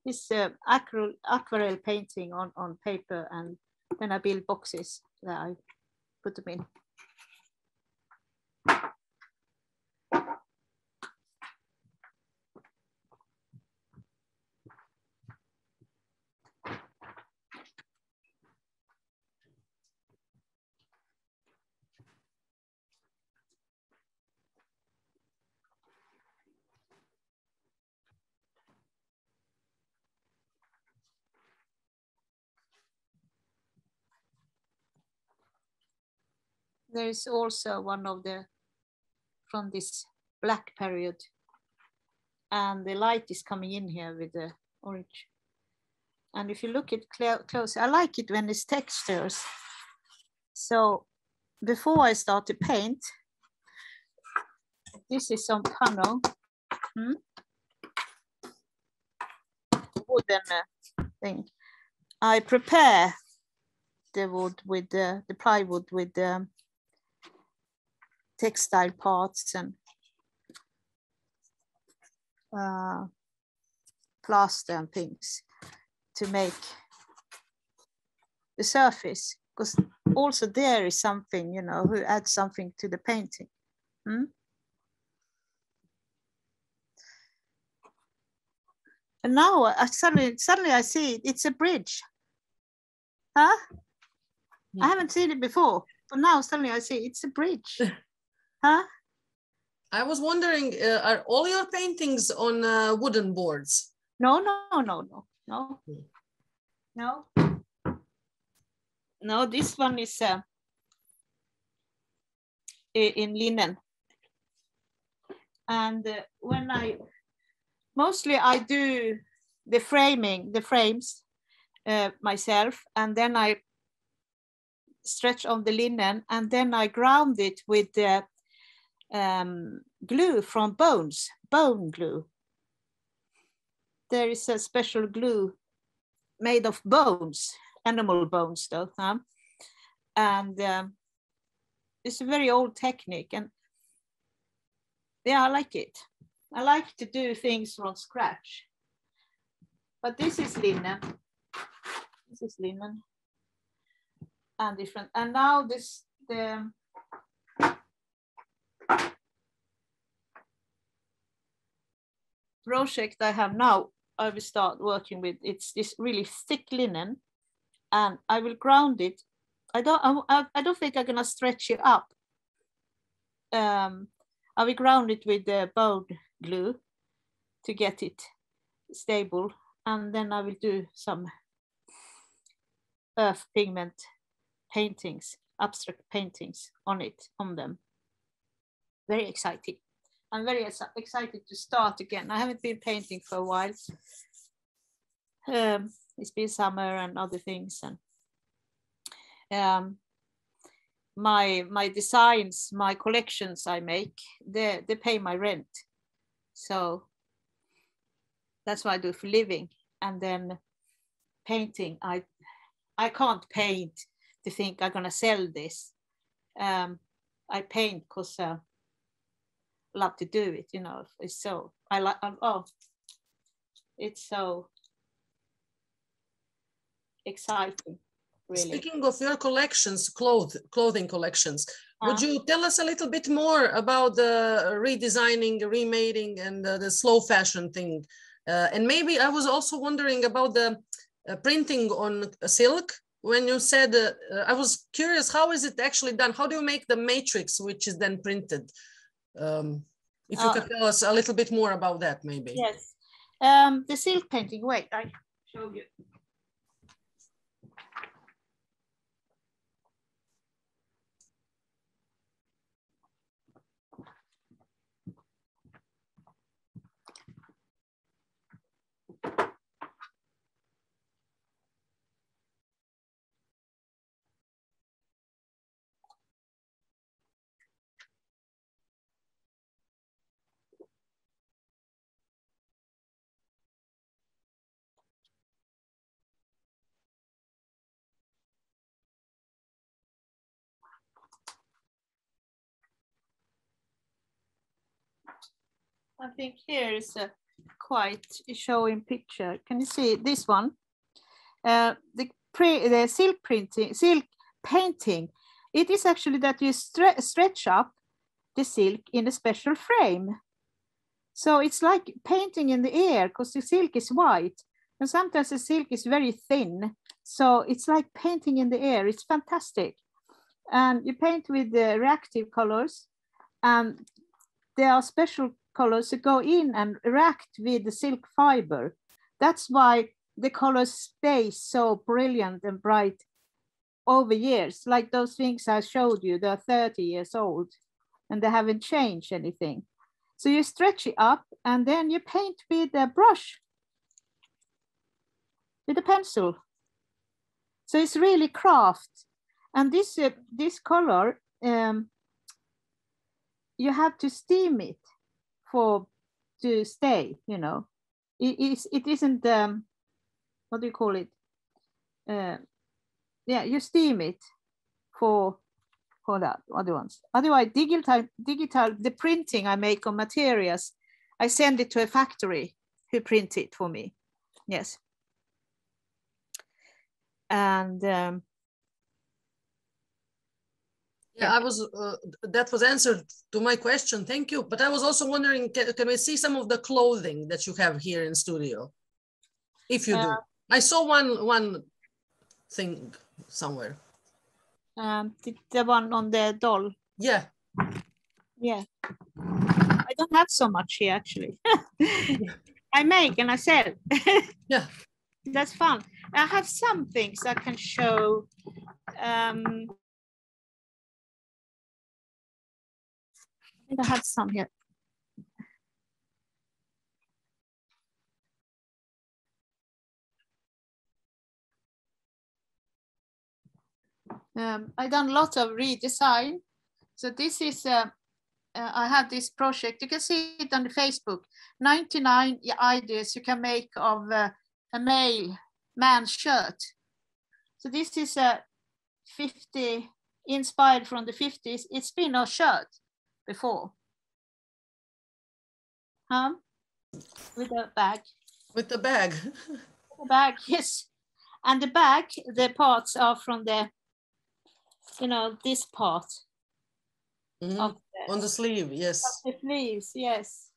This aquarelle painting on paper, and then I build boxes that I put them in. There is also one of the from this black period, and the light is coming in here with the orange. And if you look at close, I like it when it's textures. So before I start to paint, this is some panel, wooden thing. I prepare the wood with the plywood with the textile parts and plaster and things to make the surface, because also there is something, you know, who adds something to the painting. And now suddenly I see it's a bridge. Huh? Yeah. I haven't seen it before, but now suddenly I see it's a bridge. Huh? I was wondering, are all your paintings on wooden boards? No. No, this one is in linen. And when mostly I do the frames myself, and then I stretch on the linen, and then I ground it with the glue from bone glue. There is a special glue made of bones, animal bones though, and it's a very old technique, and yeah, I like it. I like to do things from scratch. But this is linen. This is linen and different. And now the project I have now, I will start working with, it's this really thick linen, and I will ground it. I don't think I'm gonna stretch it up. I will ground it with the bone glue to get it stable, and then I will do some earth pigment paintings, abstract paintings on them. Very exciting. I'm very excited to start again. I haven't been painting for a while. It's been summer and other things, and my designs, my collections I make, they pay my rent. So that's what I do for a living. And then painting, I can't paint to think I'm gonna sell this. I paint because I love to do it, you know. It's so, I like, it's so exciting. Really. Speaking of your collections, clothing collections, would you tell us a little bit more about the redesigning, remaking, and the slow fashion thing? And maybe I was also wondering about the printing on silk. When you said, I was curious, how is it actually done? How do you make the matrix, which is then printed? If you could tell us a little bit more about that, maybe. Yes, the silk painting, wait, I show you. I think here is a quite showing picture. Can you see this one? The silk printing, silk painting. It is actually that you stretch up the silk in a special frame. So it's like painting in the air because the silk is white and sometimes the silk is very thin. So it's like painting in the air. It's fantastic. And you paint with the reactive colors, and there are special colors that go in and react with the silk fiber. That's why the colors stay so brilliant and bright over years. Like those things I showed you, they're 30 years old and they haven't changed anything. So you stretch it up and then you paint with a brush, with a pencil. So it's really craft. And this color, you have to steam it to stay, you know. It isn't, what do you call it? Yeah, you steam it for that other ones. Otherwise, digital, the printing I make on materials, I send it to a factory who print it for me. Yes. And yeah, I was that was answered to my question. Thank you. But I was also wondering, can we see some of the clothing that you have here in studio? If you do. I saw one thing somewhere. The one on the doll. Yeah. Yeah. I don't have so much here actually. I make and I sell. Yeah. That's fun. I have some things I can show. I have some here. I've done a lot of redesign. So this is, I have this project. You can see it on the Facebook. 99 ideas you can make of a man's shirt. So this is a 50, inspired from the 50s. It's been a shirt before. With a bag. With the bag. The bag, yes. And the back, the parts are from the, you know, this part. Mm-hmm. Of on the sleeve, yes. Of the sleeves, yes.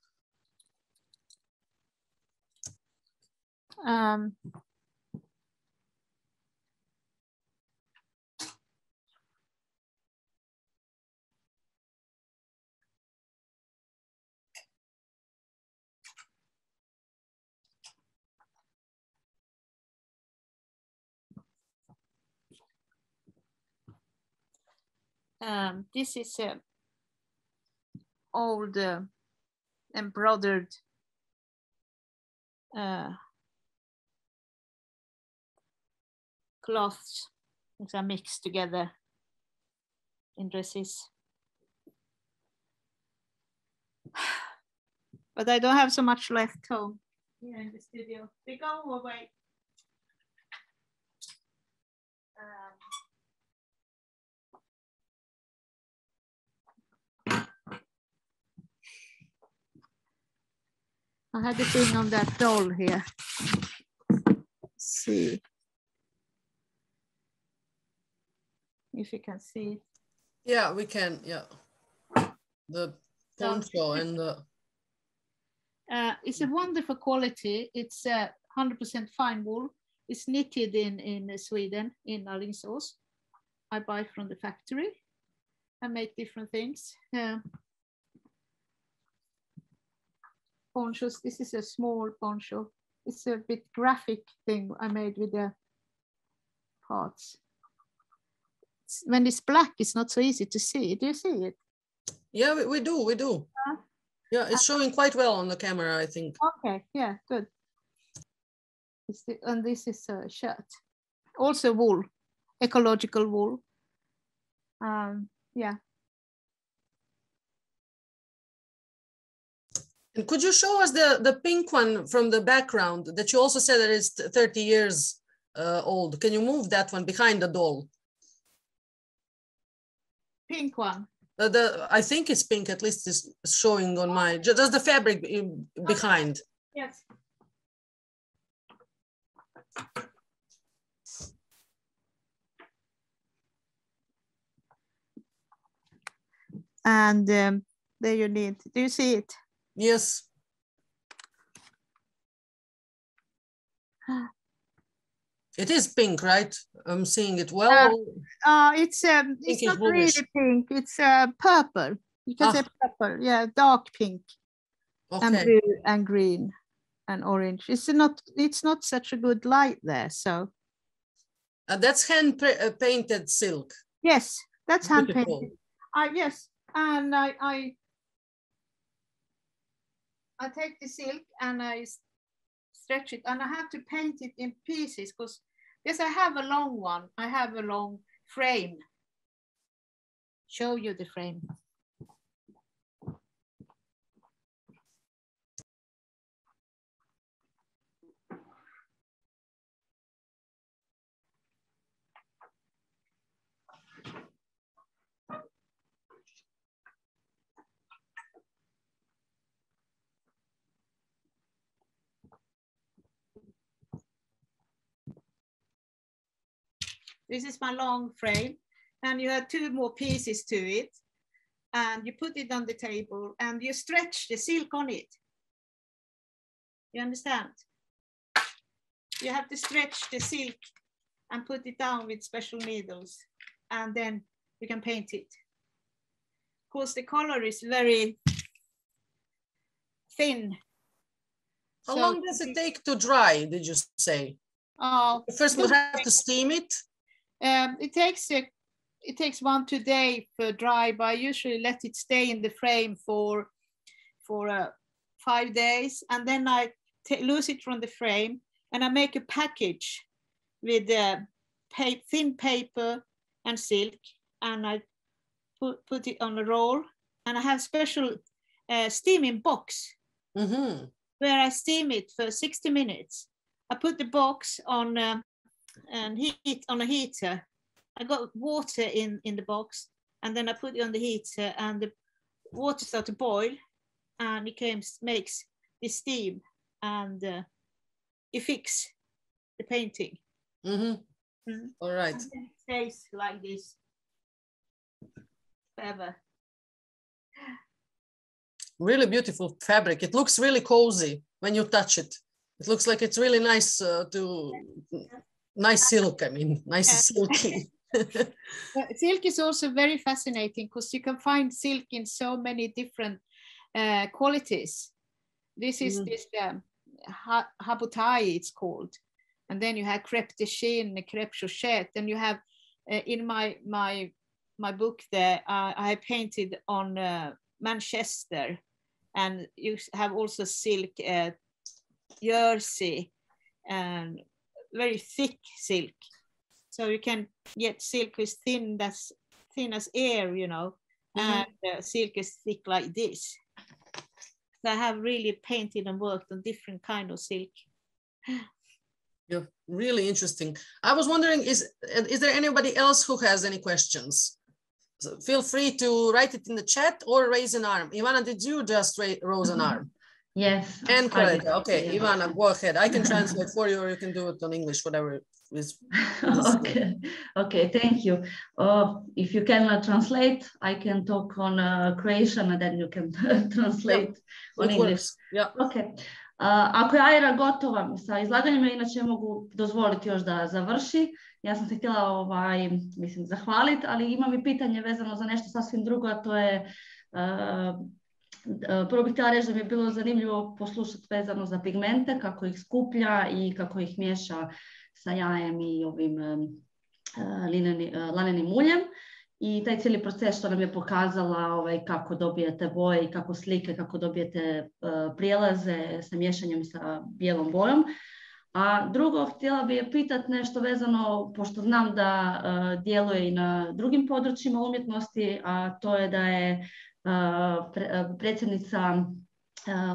This is old embroidered cloths which are mixed together in dresses. But I don't have so much left home here in the studio. They go away. I had the thing on that doll here. Let's see if you can see it. Yeah, we can. Yeah, the poncho and the. It's a wonderful quality. It's 100% fine wool. It's knitted in Sweden, in Alingsås. I buy from the factory. I make different things. Ponchos. This is a small poncho. It's a bit graphic thing I made with the parts. When it's black, it's not so easy to see. Do you see it? Yeah, we do. Yeah, it's showing quite well on the camera, I think. Okay, yeah, good. And this is a shirt. Also wool, ecological wool. Yeah. And could you show us the pink one from the background that you also said that is 30 years old? Can you move that one behind the doll? Pink one. I think it's pink, at least it's showing on my, just the fabric behind. Yes. And there you need, do you see it? Yes. It is pink, right? I'm seeing it well. It's not really pink, it's purple. You can say purple, yeah, dark pink. Okay. And blue and green and orange. It's not such a good light there, so. That's hand painted silk. Yes, that's hand painted. Yes, and I take the silk and I stretch it, and I have to paint it in pieces because yes, I have a long one. I have a long frame. Show you the frame. This is my long frame, and you have 2 more pieces to it, and you put it on the table and you stretch the silk on it. You understand? You have to stretch the silk and put it down with special needles, and then you can paint it. Of course, the color is very thin. How long does it take to dry, did you say? First we have to steam it? It takes 1 to 2 days for dry, but I usually let it stay in the frame for 5 days, and then I loose it from the frame and I make a package with thin paper and silk, and I put it on a roll, and I have special steaming box where I steam it for 60 minutes. I put the box on and heat on a heater. I got water in the box, and then I put it on the heater, and the water starts to boil, and it makes the steam, and it fixes the painting. All right. And then it stays like this forever. Really beautiful fabric. It looks really cozy when you touch it. It looks like it's really nice nice silk. I mean, nice silky. Silk is also very fascinating because you can find silk in so many different qualities. This is this habotai, it's called, and then you have crepe de chine, crepe chauchette, and you have in my book there I painted on Manchester, and you have also silk jersey and very thick silk. So you can get silk is thin as air, you know, and silk is thick like this. So I have really painted and worked on different kind of silk. Yeah, really interesting. I was wondering, is there anybody else who has any questions? So feel free to write it in the chat or raise an arm. Ivana, did you just raise an arm? Yes. And correct. Okay, yeah. Ivana, go ahead. I can translate for you, or you can do it on English, whatever is. Okay, thank you. If you cannot translate, I can talk on Croatian, and then you can translate on English. Yeah. Okay. Ako je Aira gotova sa izlaganjem, inače mogu dozvoliti još da završi. Ja sam se htjela zahvaliti, ali imam i pitanje vezano za nešto sasvim drugo, a to je prvo bih htjela reći da mi je bilo zanimljivo poslušati vezano za pigmente, kako ih skuplja i kako ih miješa sa jajem i ovim lanenim uljem. I taj cijeli proces što nam je pokazala kako dobijete boje i kako slike, kako dobijete prijelaze sa miješanjem sa bijelom bojom. A drugo, htjela bih je pitati nešto vezano, pošto znam da djeluje i na drugim područjima umjetnosti, a to je da je predsjednica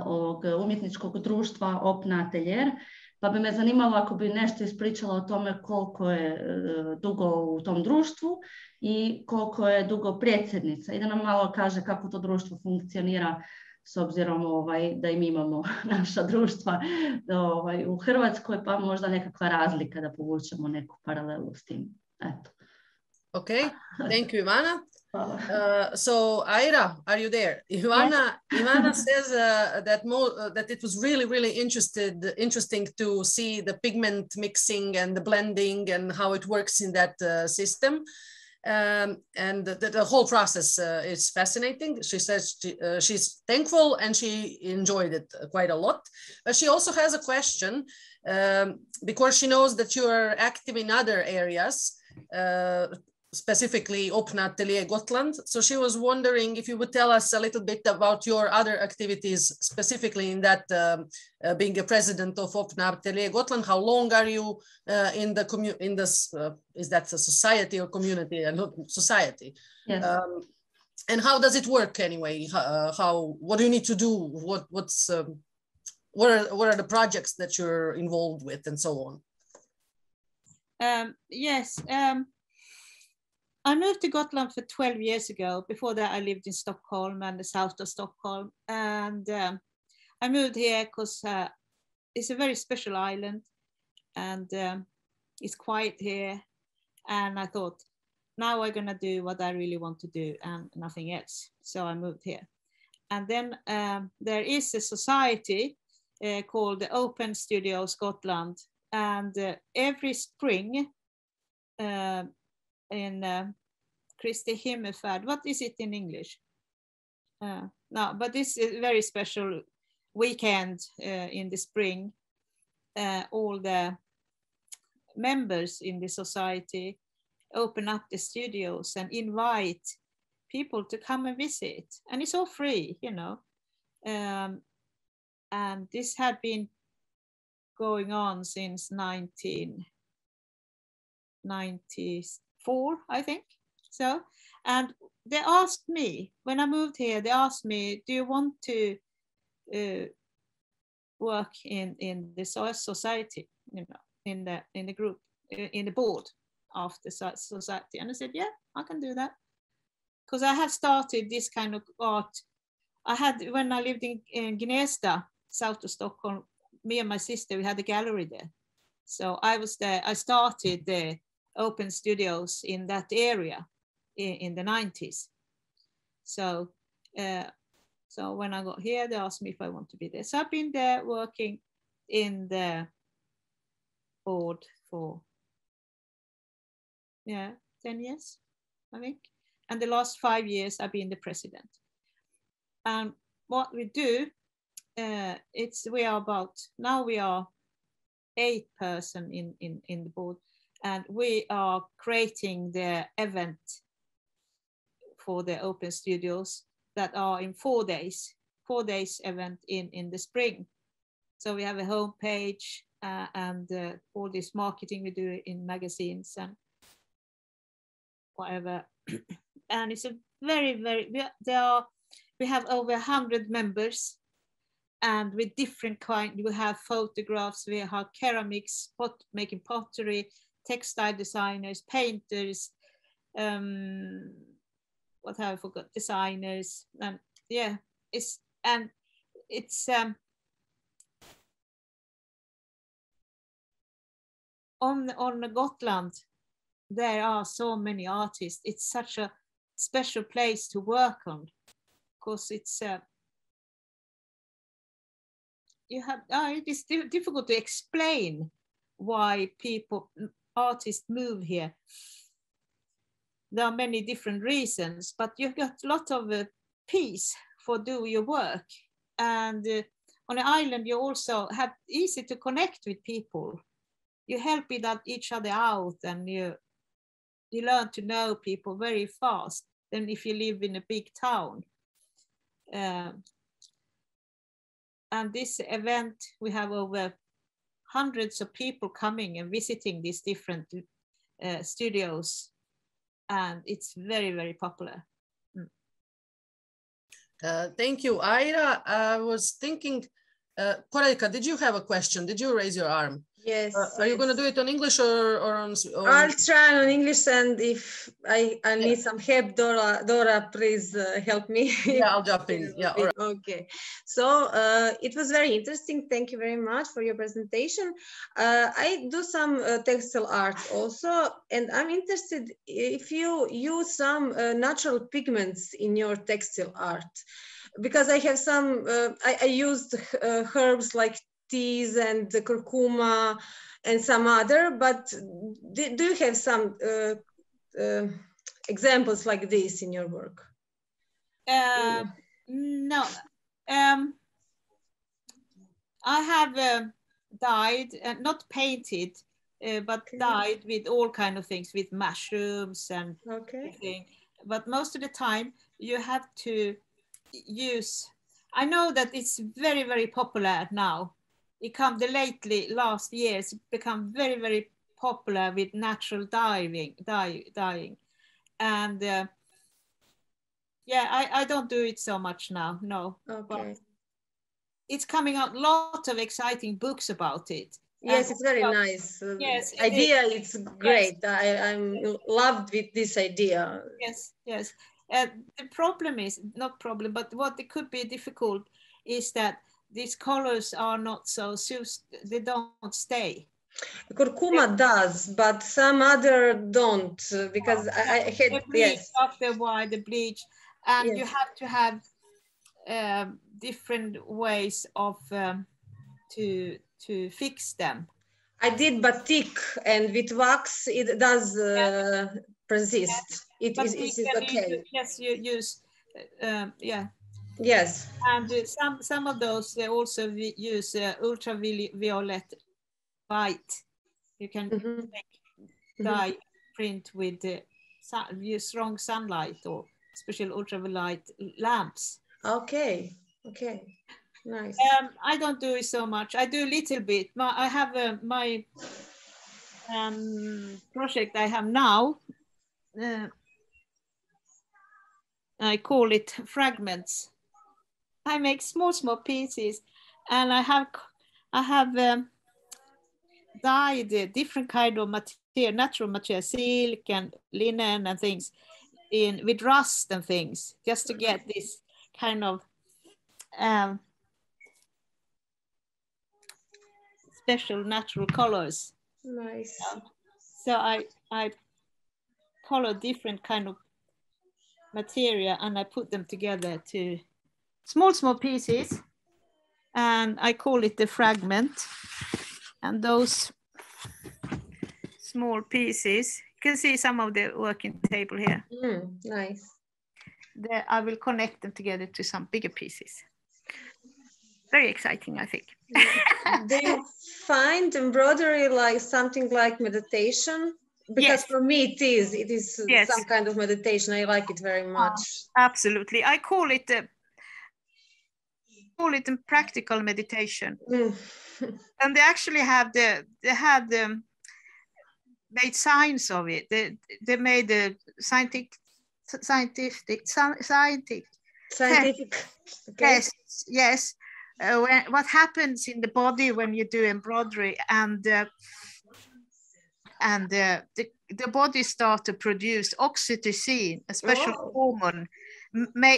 ovog umjetničkog društva Opna Ateljer, Pa bi me zanimalo ako bi nešto ispričala o tome koliko je dugo u tom društvu i koliko je dugo predsjednica. I da nam malo kaže kako to društvo funkcionira s obzirom da i mi imamo naša društva u Hrvatskoj, pa možda nekakva razlika da povučemo neku paralelu s tim. Eto. Okay, thank you, Ivana. So Aira, are you there? Ivana says that it was really interesting to see the pigment mixing and the blending and how it works in that system. And the whole process is fascinating. She says she's thankful and she enjoyed it quite a lot. But she also has a question because she knows that you are active in other areas, specifically Open Atelier Gotland. So she was wondering if you would tell us a little bit about your other activities, specifically in that being a president of Open Atelier Gotland. How long are you in the is that a society or community? Society. Yes. And how does it work anyway? What do you need to do? What are the projects that you're involved with and so on? Yes. I moved to Gotland for 12 years ago. Before that, I lived in Stockholm and the south of Stockholm. And I moved here because it's a very special island and it's quiet here. And I thought, now I'm going to do what I really want to do and nothing else. So I moved here. And then there is a society called the Open Studio Scotland. And every spring, in Kristi Himmelfärd. What is it in English? No, but this is a very special weekend in the spring. All the members in the society open up the studios and invite people to come and visit. And it's all free, you know. And this had been going on since 1994, I think. So, and they asked me, when I moved here, they asked me, do you want to work in the society, you know, in the group, in the board of the society? And I said, yeah, I can do that. Because I had started this kind of art. When I lived in Gnesta, south of Stockholm, me and my sister, we had a gallery there. So I was there, I started the open studios in that area in the 90s. So, so when I got here, they asked me if I want to be there. So I've been there working in the board for, 10 years, I think. And the last 5 years, I've been the president. And what we do, we are 8 person in the board, and we are creating the event for the open studios that are in 4 days event in the spring. So we have a homepage and all this marketing we do in magazines and whatever. And it's a very, we have over 100 members, and with different kind, we have photographs, we have ceramics, making pottery, textile designers, painters, what have I forgot, designers, and it's on Gotland, there are so many artists. It's such a special place to work on, because it's it is difficult to explain why artists move here. There are many different reasons, but you've got a lot of peace for do your work. And on an island, you also have easy to connect with people. You help each other out, and you learn to know people very fast than if you live in a big town. And this event, we have over hundreds of people coming and visiting these different studios, and it's very, very popular. Thank you, Aira. I was thinking, Koraljka, did you have a question? Did you raise your arm? Yes. Are you going to do it on English or on? I'll try on English, and if I need some help, Dora, please help me. Yeah, I'll jump in. Yeah, all right. Okay. So it was very interesting. Thank you very much for your presentation. I do some textile art also, and I'm interested if you use some natural pigments in your textile art, because I have some. I used herbs like teas and the curcuma and some other, but do you have some examples like this in your work? No. I have dyed, not painted, but dyed with all kind of things, with mushrooms and everything. But most of the time you have to use, I know that it's very, very popular now. Last years, it become very, very popular with natural dyeing. And yeah, I don't do it so much now, no. Okay. But it's coming out lot of exciting books about it. Yes, it's very nice. Yes, it's great. Yes. I'm loved with this idea. Yes, yes. The problem is, not problem, but what it could be difficult is that these colors are not so, they don't stay. Curcuma does, but some other don't, because I had, the bleach, after a while, the bleach, and you have to have different ways of to fix them. I did batik, and with wax it does persist. It is okay. Yes, you use, yeah. Yes. And some of those, they also use ultraviolet light. You can dye print with use strong sunlight or special ultraviolet lamps. Okay, okay, nice. I don't do it so much. I do a little bit. I have my project I have now. I call it fragments. I make small pieces, and I have dyed different kind of material, natural material, silk and linen and things, with rust and things, just to get this kind of special natural colors. Nice. So I color different kind of material, and I put them together to small pieces, and I call it the fragment. And those small pieces, you can see some of the working table here. Nice. I will connect them together to some bigger pieces. Very exciting, I think. Do you find embroidery like something like meditation? Because for me it is some kind of meditation. I like it very much. Absolutely. I call it a practical meditation. And they actually have made science of it. They made a scientific tests. Yes. What happens in the body when you do embroidery, and the body starts to produce oxytocin, a special hormone,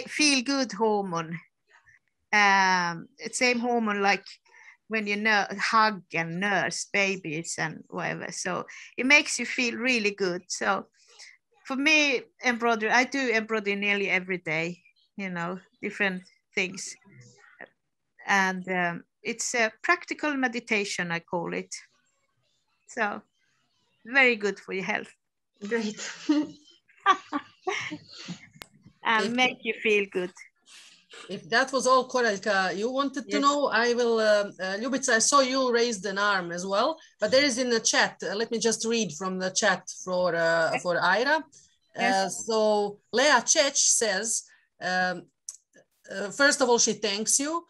feel good hormone. It's same hormone like when you hug and nurse babies and whatever. So it makes you feel really good. So for me, embroidery, I do embroidery nearly every day, different things. And it's a practical meditation, I call it. So very good for your health. Great. And make you feel good. If that was all, Koraljka, you wanted to know, I will, Ljubica, I saw you raised an arm as well, but there is in the chat, let me just read from the chat for Aira. So Lea Čech says, first of all, she thanks you.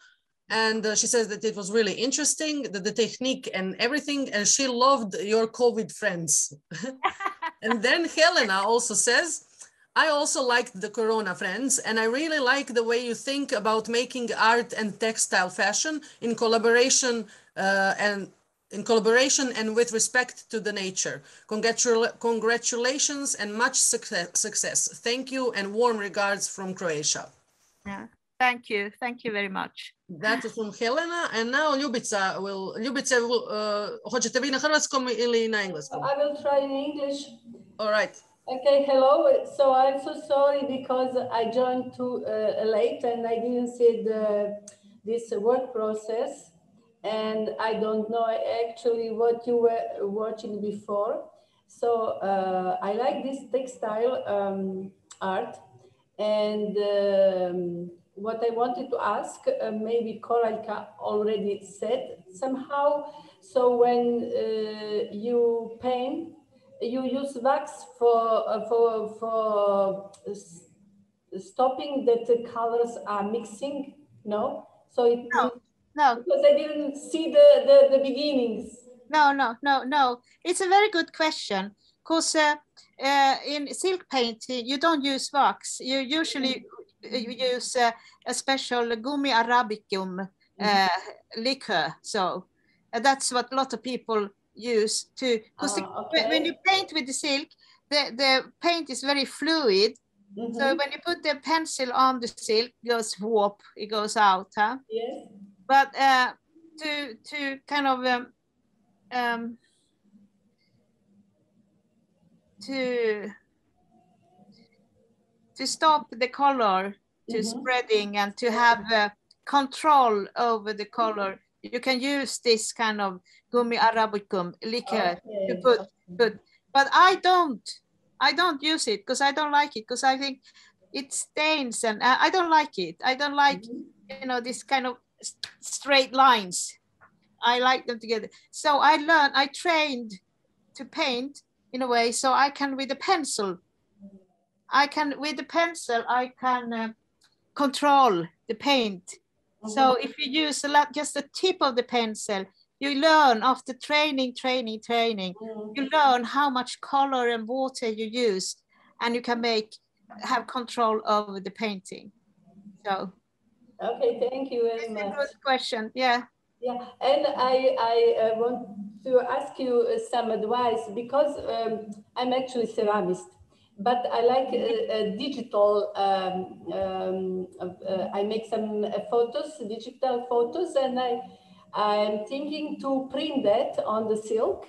And she says that it was really interesting, the technique and everything, and she loved your COVID friends. And then Helena also says, I also liked the Corona, friends, and I really like the way you think about making art and textile fashion in collaboration and with respect to the nature. Congratulations and much success. Thank you and warm regards from Croatia. Yeah, thank you very much. That is from Helena, and now Ljubica will, hoćete vi na hrvatskom ili na engleskom? I will try in English. All right. Okay, hello. So I'm so sorry because I joined too late and I didn't see this work process, and I don't know actually what you were watching before. So I like this textile art, and what I wanted to ask, maybe Koralka already said somehow. So when you paint, you use wax for stopping that the colors are mixing, no? So it no, because I didn't see the beginnings. No. It's a very good question, because in silk painting you don't use wax. You usually use a special gummi arabicum liquor. So that's what a lot of people use to, because when you paint with the silk, the paint is very fluid. So when you put the pencil on the silk, it goes whoop, it goes out. Huh? Yes. But to kind of to stop the color to spreading and to have control over the color, you can use this kind of gummi arabicum liquor to put. But I don't use it because I don't like it, because I think it stains and I don't like it. I don't like this kind of straight lines. I like them together. So I trained to paint in a way so I can with a pencil. I can control the paint. So if you use just the tip of the pencil, you learn after training, you learn how much color and water you use, and you can have control over the painting. So. Okay, thank you very much. Good question, yeah. Yeah, and I want to ask you some advice, because I'm actually ceramist, but I like digital, I make some digital photos, and I'm thinking to print that on the silk,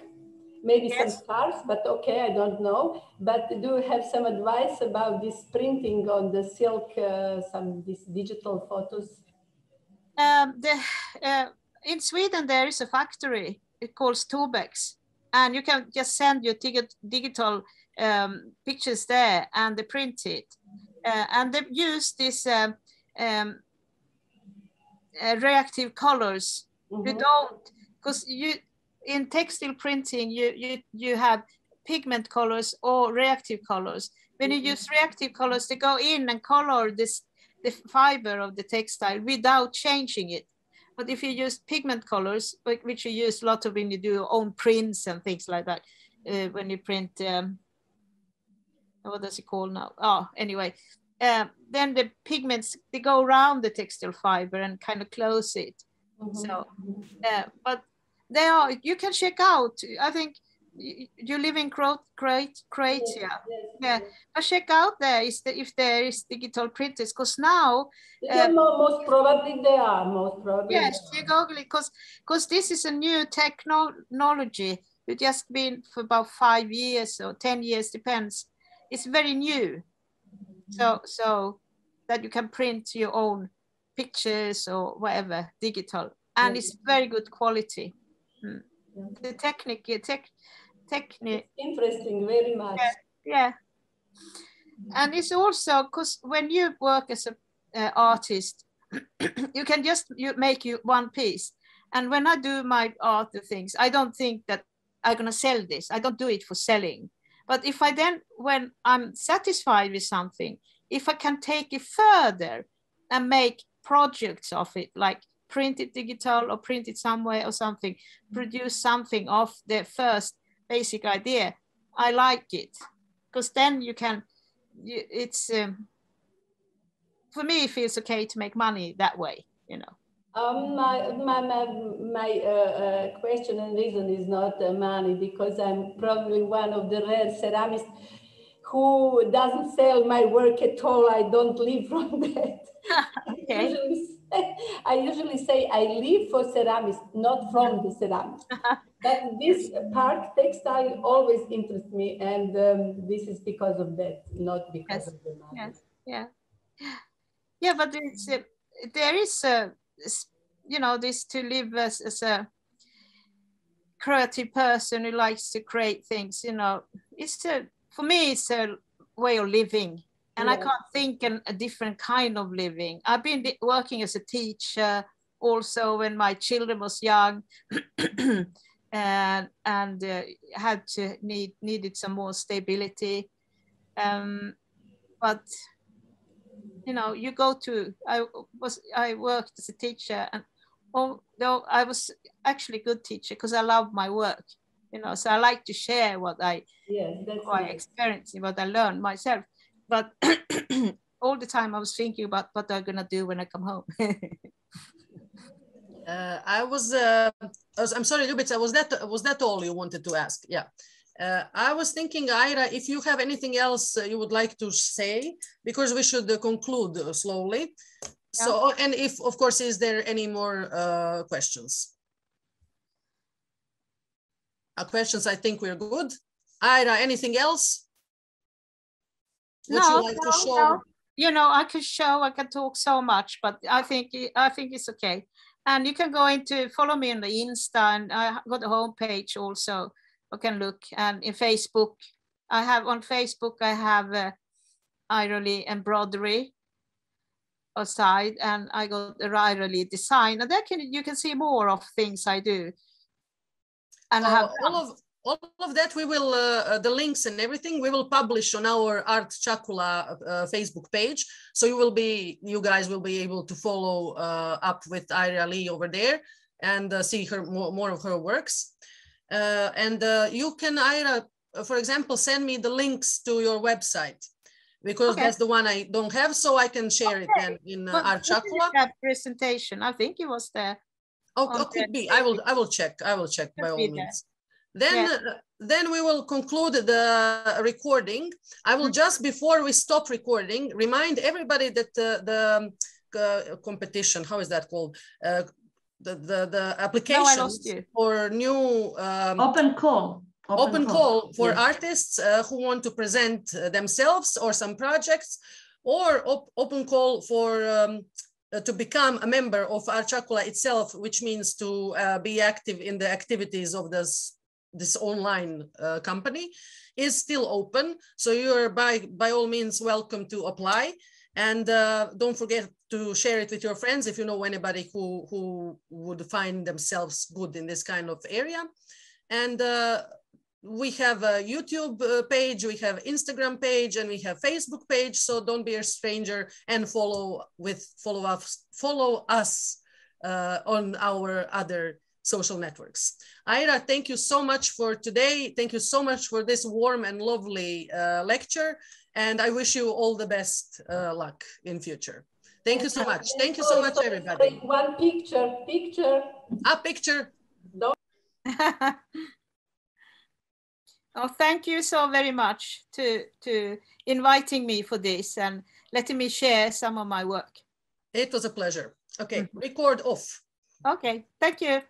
maybe some scarves, but okay, I don't know. But do you have some advice about this printing on the silk, these digital photos? In Sweden, there is a factory, it calls Tobex, and you can just send your digital pictures there and they print it. And they use this reactive colors. You don't, because in textile printing, you have pigment colors or reactive colors. When you use reactive colors, they go in and color the fiber of the textile without changing it. But if you use pigment colors, which you use a lot of when you do your own prints and things like that, when you print, what does it call now? Oh, anyway, then the pigments, they go around the textile fiber and kind of close it. So, but they are, you can check out, I think you live in Croatia. Yeah, but check out there if there is digital printers, because now most probably they are. Yes, you Google it, because this is a new technology. It's just been for about 5 years or 10 years, depends. It's very new, so that you can print your own pictures or whatever digital, and it's very good quality. The technique. Interesting, very much. Yeah. And it's also because when you work as an artist, you can just make one piece. And when I do my art things, I don't think that I'm gonna sell this. I don't do it for selling. But if I then, when I'm satisfied with something, if I can take it further and make projects of it, like print it digital or print it somewhere or something, produce something of the first basic idea, I like it, because then you can it's for me, it feels okay to make money that way, you know. My question and reason is not money, because I'm probably one of the rare ceramists who doesn't sell my work at all. I don't live from that. Okay. I usually say I live for ceramics, not from the ceramics. But this part, textile, always interests me, and this is because of that, not because of the money. Yes. Yeah. Yeah, but it's there is you know, this to live as a creative person who likes to create things, you know, it's for me it's a way of living, and I can't think a different kind of living. I've been working as a teacher also when my children was young, and had to needed some more stability, but you know, you go to, I worked as a teacher, and although I was actually a good teacher because I love my work, you know, so I like to share what I experience, what I learned myself. But all the time I was thinking about what I'm gonna do when I come home. I'm sorry, Ljubica, was that all you wanted to ask? Yeah. I was thinking, Aira, if you have anything else you would like to say, because we should conclude slowly. Yeah. So, and if, of course, is there any more questions? Questions, I think we're good. Aira, anything else? Would you like to show? No. You know, I can talk so much, but I think it's okay. And you can go into, follow me on the Insta, and I got a homepage also. You can look, and in Facebook, I have Aira Lee embroidery aside, and I got Aira Lee design, and there you can see more of things I do. And I have all of that we will the links and everything we will publish on our Art Ćakula Facebook page, so you guys will be able to follow up with Aira Lee over there and see her more of her works. You can, Aira, for example, send me the links to your website, because that's the one I don't have, so I can share it then in Art Ćakula. That presentation, I think it was there. Oh, could be. I will check by all means. Then we will conclude the recording. I will just, before we stop recording, remind everybody that the competition, how is that called? The applications for new open call for artists who want to present themselves or some projects, or open call for to become a member of Art Ćakula itself, which means to be active in the activities of this online company, is still open. So you're by all means welcome to apply. And don't forget to share it with your friends if you know anybody who would find themselves good in this kind of area. And we have a YouTube page, we have Instagram page, and we have Facebook page. So don't be a stranger and follow us on our other social networks. Aira, thank you so much for today. Thank you so much for this warm and lovely lecture. And I wish you all the best luck in future. Thank you so much. Thank you so much, everybody. One picture. A picture. Oh, thank you so very much to inviting me for this and letting me share some of my work. It was a pleasure. Okay, record off. Okay, thank you.